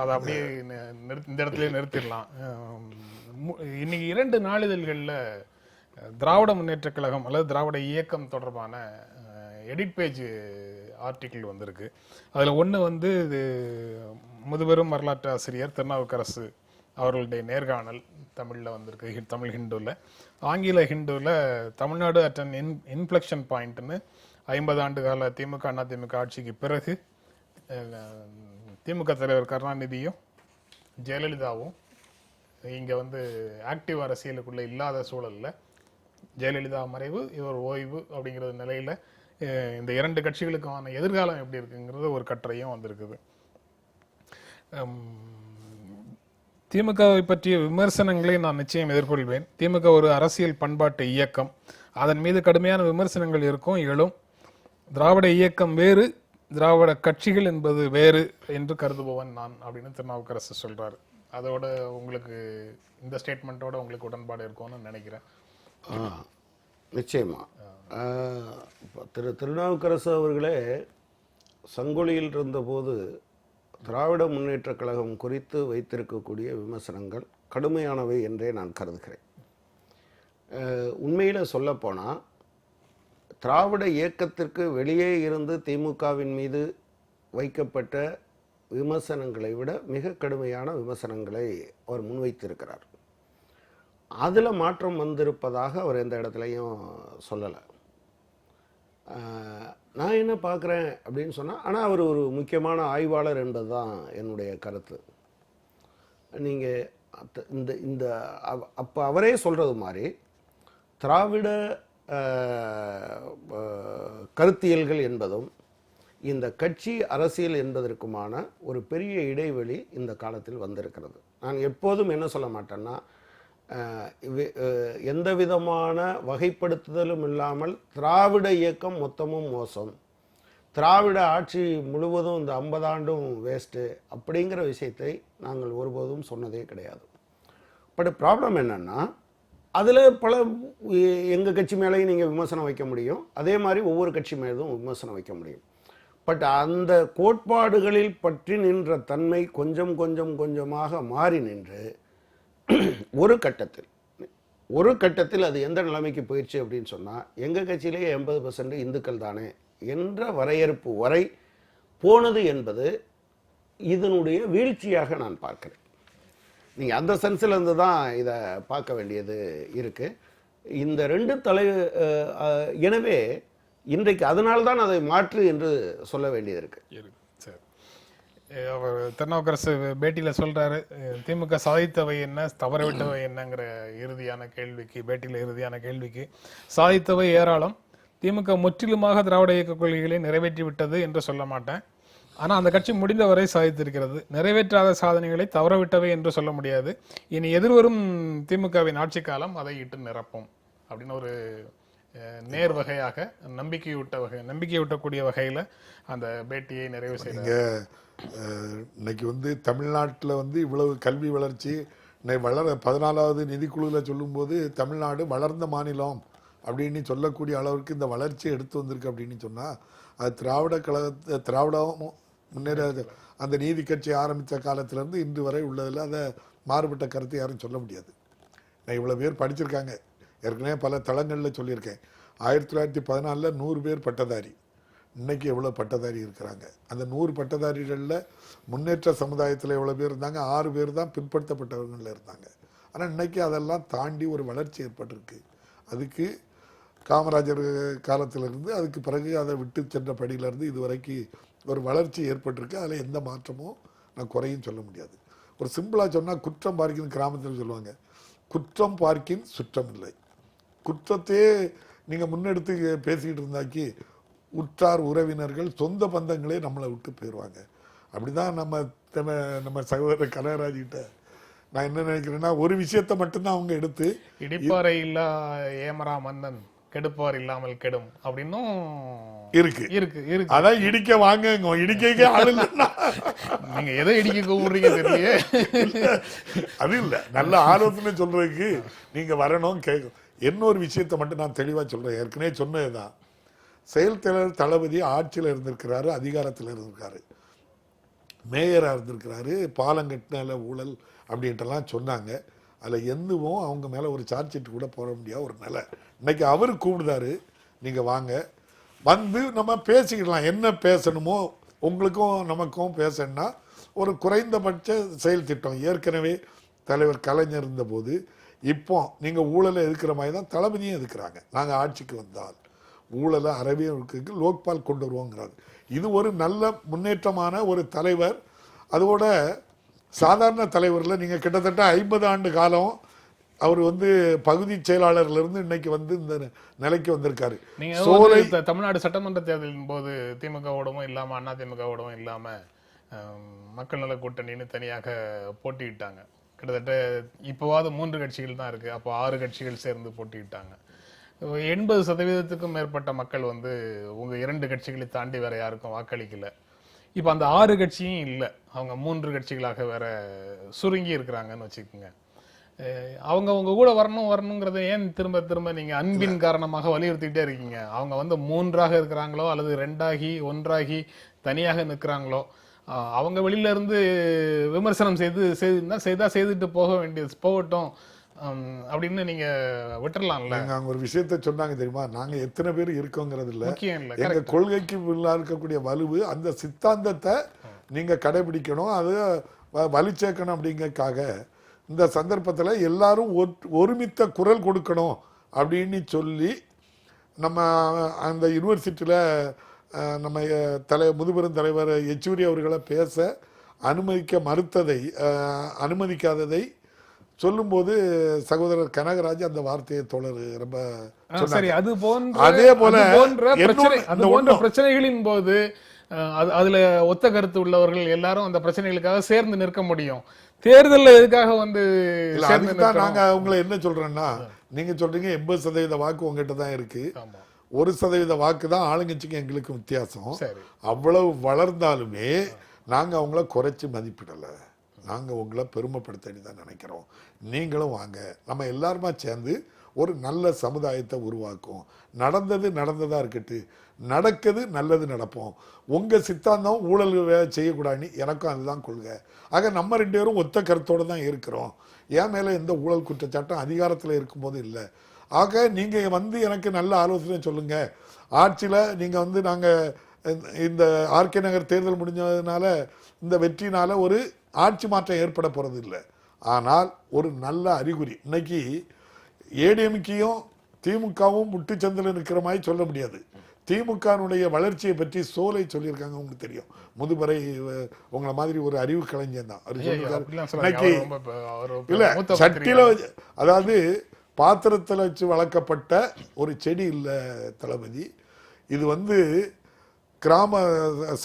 Speaker 1: அதை அப்படியே இந்த இடத்துல நிறுத்திடலாம். இன்னைக்கு 2 நாளிதழ்களில் திராவிட முன்னேற்றக் கழகம் அல்லது திராவிட இயக்கம் தொடர்பான எடிட் பேஜ் ஆர்டிக்கிள் வந்திருக்கு. அதில் ஒன்று வந்து இது முதுபெரும் வரலாற்று ஆசிரியர் திருநாவுக்கரசு அவர்களுடைய நேர்காணல் தமிழில் வந்திருக்கு, தமிழ் ஹிந்துவில். ஆங்கில ஹிந்துவில் தமிழ்நாடு அட் அன் இன்ஃப்ளெக்ஷன் பாயிண்ட்னு 50 ஆண்டு கால திமுக அதிமுக ஆட்சிக்கு பிறகு திமுக தலைவர் கருணாநிதியும் ஜெயலலிதாவும் இங்கே வந்து ஆக்டிவ் அரசியலுக்குள்ளே இல்லாத சூழலில் ஜெயலலிதா மறைவு இவர் ஓய்வு அப்படிங்கிற நிலையில் இந்த 2 கட்சிகளுக்கான எதிர்காலம் எப்படி இருக்குங்கிறது ஒரு கட்டுரையும் வந்திருக்குது. திமுகவை பற்றிய விமர்சனங்களை நான் நிச்சயம் எதிர்கொள்வேன். திமுக ஒரு அரசியல் பண்பாட்டு இயக்கம், அதன் மீது கடுமையான விமர்சனங்கள் இருக்கும், எழும். திராவிட இயக்கம் வேறு, திராவிட கட்சிகள் என்பது வேறு என்று கருதுபவன் நான் அப்படின்னு திருநாவுக்கரசு சொல்றாரு. அதோட உங்களுக்கு இந்த ஸ்டேட்மெண்ட்டோட உங்களுக்கு உடன்பாடு இருக்கும்னு நினைக்கிறேன்.
Speaker 3: நிச்சயமா. திருநாவுக்கரசு அவர்களே சங்கொலியில் இருந்தபோது திராவிட முன்னேற்றக் கழகம் குறித்து வைத்திருக்கக்கூடிய விமர்சனங்கள் கடுமையானவை என்றே நான் கருதுகிறேன். உண்மையில் சொல்லப்போனால் திராவிட இயக்கத்திற்கு வெளியே இருந்து திமுகவின் மீது வைக்கப்பட்ட விமர்சனங்களை விட மிக கடுமையான விமர்சனங்களை அவர் முன்வைத்திருக்கிறார். அதில் மாற்றம் வந்திருப்பதாக அவர் எந்த இடத்துலையும் சொல்லலை. நான் என்ன பார்க்குறேன் அப்படின்னு சொன்னால், ஆனால் அவர் ஒரு முக்கியமான ஆய்வாளர் என்பது தான் என்னுடைய கருத்து. நீங்கள் இந்த இந்த அப்போ அவரே சொல்கிறது மாதிரி திராவிட கருத்தியல்கள் என்பதும் இந்த கட்சி அரசியல் என்பதற்குமான ஒரு பெரிய இடைவெளி இந்த காலத்தில் வந்திருக்கிறது. நான் எப்போதும் என்ன சொல்ல மாட்டேன்னா, எந்த விதமான வகைப்படுத்துதலும் இல்லாமல் திராவிட இயக்கம் மொத்தமும் மோசம், திராவிட ஆட்சி முழுவதும் இந்த 50 ஆண்டும் வேஸ்ட்டு அப்படிங்கிற விஷயத்தை நாங்கள் ஒருபோதும் சொன்னதே கிடையாது. பட் ப்ராப்ளம் என்னென்னா, அதில் பல எங்கள் கட்சி மேலேயும் நீங்கள் விமர்சனம் வைக்க முடியும், அதே மாதிரி ஒவ்வொரு கட்சி மேலும் விமர்சனம் வைக்க முடியும். பட் அந்த கோட்பாடுகளில் பற்றி நின்ற தன்மை கொஞ்சம் கொஞ்சம் கொஞ்சமாக மாறி நின்று ஒரு கட்டத்தில் அது எந்த நிலைமைக்கு போயிடுச்சு அப்படின்னு சொன்னால், எங்கள் கட்சியிலேயே 80% இந்துக்கள் தானே என்ற வரையறுப்பு வரை போனது என்பது இதனுடைய வீழ்ச்சியாக நான் பார்க்கிறேன். நீங்கள் அந்த சென்ஸில் இருந்து தான் இதை பார்க்க வேண்டியது இருக்குது. இந்த 2 எனவே இன்றைக்கு அதனால்தான் அதை மாற்று என்று சொல்ல வேண்டியது இருக்கு.
Speaker 1: அவர் திருநாவுக்கரசு பேட்டியில் சொல்றாரு, திமுக சாதித்தவை என்ன, தவறவிட்டவை என்னங்கிற இறுதியான கேள்விக்கு சாதித்தவை ஏராளம், திமுக முற்றிலுமாக திராவிட இயக்க கொள்கைகளை நிறைவேற்றி விட்டது என்று சொல்ல மாட்டேன். ஆனால் அந்த கட்சி முடிந்தவரை சாதித்திருக்கிறது. நிறைவேற்றாத சாதனைகளை தவறவிட்டவை என்று சொல்ல முடியாது. இனி எதிர்வரும் திமுகவின் ஆட்சி காலம் அதை இட்டு நிரப்பும் அப்படின்னு ஒரு நேர் வகையாக நம்பிக்கையூட்டக்கூடிய வகையில் அந்த பேட்டியை நிறைவு செய்ய.
Speaker 2: இன்னைக்கு வந்து தமிழ்நாட்டில் வந்து இவ்வளவு கல்வி வளர்ச்சி வளர 14வது நிதிக்குழுவில் சொல்லும்போது தமிழ்நாடு வளர்ந்த மாநிலம் அப்படின்னு சொல்லக்கூடிய அளவுக்கு இந்த வளர்ச்சி எடுத்து வந்திருக்கு அப்படின்னு சொன்னால், அது திராவிடம் முன்னேற அந்த நீதி கட்சி ஆரம்பித்த காலத்திலேருந்து இன்று வரை உள்ளதில் அதை மாறுபட்ட கருத்தை யாரும் சொல்ல முடியாது. நான் இவ்வளோ பேர் படிச்சிருக்காங்க, ஏற்கனவே பல தளங்களில் சொல்லியிருக்கேன். 1914 100 பேர் பட்டதாரி, இன்னைக்கு எவ்வளோ பட்டதாரி இருக்கிறாங்க. அந்த 100 பட்டதாரிகளில் முன்னேற்ற சமுதாயத்தில் எவ்வளோ பேர் இருந்தாங்க, 6 பேர் தான் பிற்படுத்தப்பட்டவர்களில் இருந்தாங்க. ஆனால் இன்னைக்கு அதெல்லாம் தாண்டி ஒரு வளர்ச்சி ஏற்பட்டிருக்கு. அதுக்கு காமராஜர் காலத்திலிருந்து அதுக்கு பிறகு அதை விட்டு சென்ற படியிலேருந்து இது வரைக்கும் ஒரு வளர்ச்சி ஏற்பட்டிருக்கு. அதில் எந்த மாற்றமும் நான் குறையும் சொல்ல முடியாது. ஒரு சிம்பிளாக சொன்னால், குற்றம் பார்க்கின் கிராமத்தில் சொல்லுவாங்க, குற்றம் பார்க்கின் சுற்றம் இல்லை. குற்றத்தையே நீங்கள் முன்னெடுத்து பேசிக்கிட்டு இருந்தாக்கி உற்றார் உறவினர்கள் சொந்த பந்தங்களே நம்மளை விட்டு போயிடுவாங்க. அப்படிதான் நம்ம சகோதரர் கனகராஜ்கிட்ட நான் என்ன நினைக்கிறேன்னா, ஒரு விஷயத்தை மட்டும்தான் அவங்க எடுத்து
Speaker 1: இடிப்பாறை இல்லா ஏமரா மன்னன் கெடுப்பார் இல்லாமல் கெடும் அப்படின்னும்
Speaker 2: இருக்கு.
Speaker 1: இருக்கு இருக்கு.
Speaker 2: அதான் இடிக்க வாங்க, இடிக்க ஆள் இல்லைன்னா
Speaker 1: நீங்க எதை இடிக்க கூப்பிடுறீங்க தெரியலையே.
Speaker 2: அது இல்ல, நல்ல ஆலோசனை சொல்றதுக்கு நீங்க வரணும் கேட்கும். இன்னொரு விஷயத்தை மட்டும் நான் தெளிவா சொல்றேன். ஏற்கனவே சொன்னதுதான், செயல் தலைவர் தளபதி ஆட்சியில் இருந்திருக்கிறாரு, அதிகாரத்தில் இருந்திருக்காரு, மேயராக இருந்திருக்கிறாரு, பாலங்கட்டின ஊழல் அப்படின்ட்டுலாம் சொன்னாங்க. அதில் எதுவும் அவங்க மேலே ஒரு சார்ஜ் ஷீட் கூட போட முடியாத ஒரு நிலை. இன்னைக்கு அவர் கூப்பிடுதாரு, நீங்கள் வாங்க, வந்து நம்ம பேசிக்கலாம், என்ன பேசணுமோ உங்களுக்கும் நமக்கும் பேசணும்னா ஒரு குறைந்தபட்ச செயல் திட்டம். ஏற்கனவே தலைவர் கலைஞர் இருந்தபோது இப்போ நீங்கள் ஊழலை எதிர்க்கிற மாதிரி தான் தளபதியும் எதிர்க்கிறாங்க. நாங்கள் ஆட்சிக்கு வந்தால் ஊழலை அறவே இருக்கு, லோக்பால் கொண்டு வருவோங்கிறாங்க. இது ஒரு நல்ல முன்னேற்றமான ஒரு தலைவர். அதோட சாதாரண தலைவரில் நீங்கள் கிட்டத்தட்ட 50 ஆண்டு காலம் அவர் வந்து பகுதி செயலாளர்லேருந்து இன்னைக்கு வந்து இந்த நிலைக்கு வந்திருக்காரு.
Speaker 1: நீங்க தமிழ்நாடு சட்டமன்ற தேர்தலின் போது திமுகவோடவும் இல்லாம அதிமுகவோடவும் இல்லாம மக்கள் நல கூட்டணின்னு தனியாக போட்டியிட்டாங்க. கிட்டத்தட்ட இப்போவாது 3 கட்சிகள் தான் இருக்கு, அப்போ 6 கட்சிகள் சேர்ந்து போட்டியிட்டாங்க. 80% மேற்பட்ட மக்கள் வந்து உங்க 2 கட்சிகளை தாண்டி வேற யாருக்கும் வாக்களிக்கல. இப்ப அந்த 6 கட்சியும் இல்லை, அவங்க 3 கட்சிகளாக வேற சுருங்கி இருக்கிறாங்கன்னு வச்சுக்கோங்க. அவங்க உங்க கூட வரணுங்கிறத ஏன் திரும்ப திரும்ப நீங்க அன்பின் காரணமாக வலியுறுத்திட்டே இருக்கீங்க? அவங்க வந்து 3ஆக இருக்கிறாங்களோ அல்லது 2ஆகி 1ஆகி தனியாக நிற்கிறாங்களோ, அவங்க வெளியில இருந்து விமர்சனம் செய்துட்டு போகட்டும் அப்படின்னு நீங்க விட்டுறலாம்ல.
Speaker 2: அவங்க ஒரு விஷயத்த சொன்னாங்க தெரியுமா, நாங்க எத்தனை பேர் இருக்கோங்கிறது இல்ல, எங்க கொள்கைக்கு இருக்கக்கூடிய வலுவு, அந்த சித்தாந்தத்தை நீங்க கடைபிடிக்கணும், அது வலி சேர்க்கணும். அப்படிங்கறதுக்காக இந்த சந்தர்ப்பத்தில் எல்லாரும் ஒருமித்த குரல் கொடுக்கணும் அப்படின்னு சொல்லி நம்ம அந்த யூனிவர்சிட்டியில் நம்ம முதுபெரும் தலைவர் யெச்சூரி அவர்களை பேச அனுமதிக்காததை சொல்லும்போது சகோதரர் கனகராஜ் அந்த வார்த்தையை தோழர் ரொம்ப அதே போல
Speaker 1: பிரச்சனைகளின் போது அதுல ஒத்த கருத்து உள்ளவர்கள் எல்லாரும் அந்த பிரச்சனைகளுக்காக சேர்ந்து நிற்க முடியும். தேர்தல் எதுக்காக வந்து
Speaker 2: நாங்க அவங்களை என்ன சொல்றோம்னா, நீங்க சொல்றீங்க 80% வாக்கு உங்ககிட்ட தான் இருக்கு, 1% வாக்கு தான் ஆளுங்கட்சிக்கு எங்களுக்கு வித்தியாசம். அவ்வளவு வளர்ந்தாலுமே நாங்க அவங்கள குறைச்சி மதிப்பிடல, நாங்க உங்களை பெருமைப்படுத்த தான் நினைக்கிறோம். நீங்களும் வாங்க, நம்ம எல்லாருமா சேர்ந்து ஒரு நல்ல சமுதாயத்தை உருவாக்கும். நடந்தது நடந்ததா இருக்கட்டு, நடக்குது நல்லது நடப்போம். உங்க சித்தாந்தம் ஊழல் செய்யக்கூடாதுன்னு எனக்கும் அதுதான் கொள்கை. ஆக நம்ம 2 பேரும் ஒத்த கருத்தோடு தான் இருக்கிறோம். என் மேல எந்த ஊழல் குற்றச்சாட்டம் அதிகாரத்தில் இருக்கும்போது இல்லை. ஆக நீங்க வந்து எனக்கு நல்ல ஆலோசனை சொல்லுங்க. ஆட்சியில நீங்க வந்து நாங்க இந்த ஆர்கே நகர் தேர்தல் முடிஞ்சதுனால இந்த வெற்றினால ஒரு ஆட்சி மாற்றம் ஏற்பட போறது இல்லை. ஆனால் ஒரு நல்ல அறிகுறி, இன்னைக்கு ஏடிஎம்கேயும் திமுகவும் முட்டுச்சந்தில் இருக்கிற மாதிரி சொல்ல முடியாது. திமுகனுடைய வளர்ச்சியை பற்றி சோலை சொல்லியிருக்காங்க, உங்களுக்கு தெரியும். முதுபறை உங்களை மாதிரி ஒரு அறிவு கலைஞர் தான் இன்னைக்கு இல்ல சட்டில, அதாவது பாத்திரத்தில் வச்சு வளர்க்கப்பட்ட ஒரு செடி இல்லை தளபதி. இது வந்து கிராம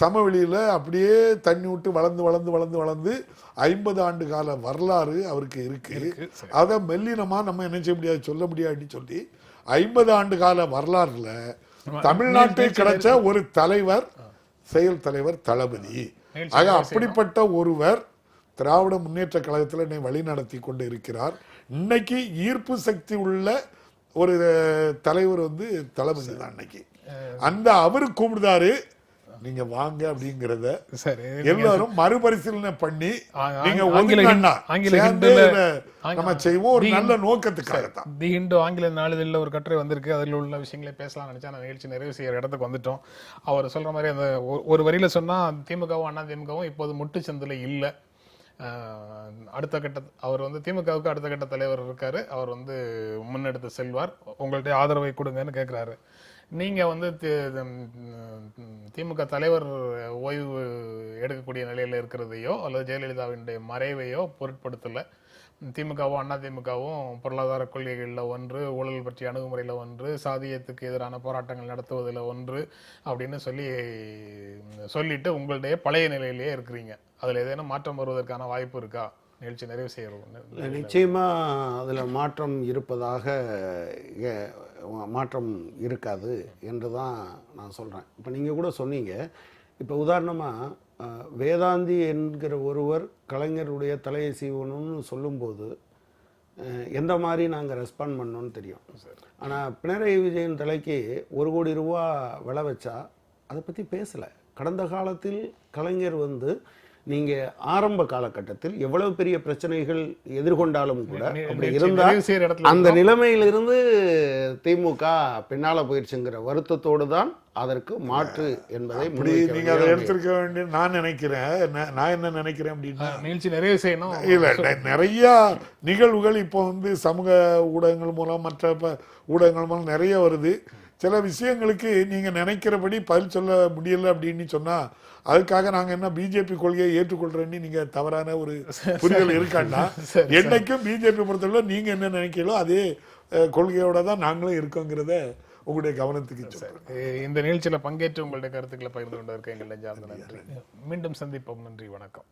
Speaker 2: சமவெளியில் அப்படியே தண்ணி விட்டு வளர்ந்து 50 ஆண்டு கால வரலாறு அவருக்கு இருக்கு. அதை மெல்லினமா நம்ம என்ன செய்ய முடியாது, சொல்ல முடியாதுன்னு சொல்லி 50 ஆண்டு கால வரலாறுல தமிழ்நாட்டில் கிடைச்ச ஒரு தலைவர், செயல் தலைவர் தளபதி. ஆக அப்படிப்பட்ட ஒருவர் திராவிட முன்னேற்ற கழகத்தில் என்னை வழி நடத்தி கொண்டு இருக்கிறார். இன்னைக்கு ஈர்ப்பு சக்தி உள்ள ஒரு தலைவர் வந்து தளபதி தான். இன்னைக்கு அந்த அவரு கூப்பிடுதாரு, நீங்க வாங்க அப்படிங்கறத எல்லாரும் மறுபரிசீலனை பண்ணி நீங்க நம்ம செய்வோம் ஒரு நல்ல நோக்கத்துக்காக தான்.
Speaker 1: தி ஹிந்து ஆங்கில நாளிதழில் ஒரு கட்டுரை வந்திருக்கு, அதில் உள்ள விஷயங்களை பேசலாம் நினைச்சா நான் நிகழ்ச்சி நிறைவு செய்யற இடத்துக்கு வந்துட்டோம். அவர் சொல்ற மாதிரி அந்த ஒரு வரியில சொன்னா திமுகவும் அதிமுகவும் இப்போது முட்டுச்சந்தில் இல்லை. அடுத்த கட்ட அவர் வந்து திமுகவுக்கு அடுத்த கட்ட தலைவர் இருக்காரு, அவர் வந்து முன்னெடுத்து செல்வார், உங்கள்ட்ட ஆதரவை கொடுங்கன்னு கேட்கிறாரு. நீங்க வந்து திமுக தலைவர் ஓய்வு எடுக்கக்கூடிய நிலையில இருக்கிறதையோ அல்லது ஜெயலலிதாவினுடைய மறைவையோ பொருட்படுத்தல. திமுகவும் அதிமுகவும் பொருளாதார கொள்கைகளில் ஒன்று, ஊழல் பற்றிய அணுகுமுறையில் ஒன்று, சாதியத்துக்கு எதிரான போராட்டங்கள் நடத்துவதில் ஒன்று அப்படின்னு சொல்லிட்டு உங்களுடைய பழைய நிலையிலேயே இருக்கிறீங்க. அதில் ஏதேனும் மாற்றம் வருவதற்கான வாய்ப்பு இருக்கா? நிகழ்ச்சி நிறைவு செய்யறோம்.
Speaker 3: நிச்சயமா அதில் மாற்றம் இருப்பதாக மாற்றம் இருக்காது என்று தான் நான் சொல்கிறேன். இப்போ நீங்கள் கூட சொன்னீங்க, இப்போ உதாரணமாக வேதாந்தி என்கிற ஒருவர் கலைஞருடைய தலையை சீவணும்னு சொல்லும்போது எந்த மாதிரி நாங்கள் ரெஸ்பாண்ட் பண்ணோன்னு தெரியும். ஆனால் பினராயி விஜயன் தலைக்கு 1 கோடி ரூபா விலை வச்சா அதை பற்றி பேசலை. கடந்த காலத்தில் கலைஞர் நீங்கள் ஆரம்ப காலகட்டத்தில் எவ்வளவு பெரிய பிரச்சனைகள் எதிர்கொண்டாலும் கூட அப்படி இருந்தால் அந்த நிலைமையிலிருந்து திமுக பின்னால போயிடுச்சுங்கிற வருத்தத்தோடு தான் அதற்கு மாற்று என்பதை
Speaker 2: நீங்க அதை எடுத்திருக்க வேண்டிய நான் நினைக்கிறேன். நான் என்ன நினைக்கிறேன் அப்படின்னா,
Speaker 1: நிகழ்ச்சி நிறைய செய்யணும்
Speaker 2: இல்ல நிறைய நிகழ்வுகள் இப்போ சமூக ஊடகங்கள் மூலம் மற்ற ஊடகங்கள் மூலம் நிறைய வருது. சில விஷயங்களுக்கு நீங்க நினைக்கிறபடி பதில் சொல்ல முடியல அப்படின்னு சொன்னா அதுக்காக நாங்க என்ன பிஜேபி கொள்கையை ஏற்றுக்கொள்றேன்னு நீங்க தவறான ஒரு புரிதல் இருக்காண்டா. என்னைக்கும் பிஜேபி பொறுத்தவரை நீங்க என்ன நினைக்கிறீங்களோ அதே கொள்கையோட தான் நாங்களும் இருக்கோங்கிறத உங்களுடைய கவனத்துக்கு சொல்றேன்.
Speaker 1: இந்த நிகழ்ச்சியில பங்கேற்று உங்களுடைய கருத்துக்களை பகிர்ந்து கொண்டதற்கு எங்கள் நெஞ்சார்ந்த நன்றி. மீண்டும் சந்திப்போம். நன்றி, வணக்கம்.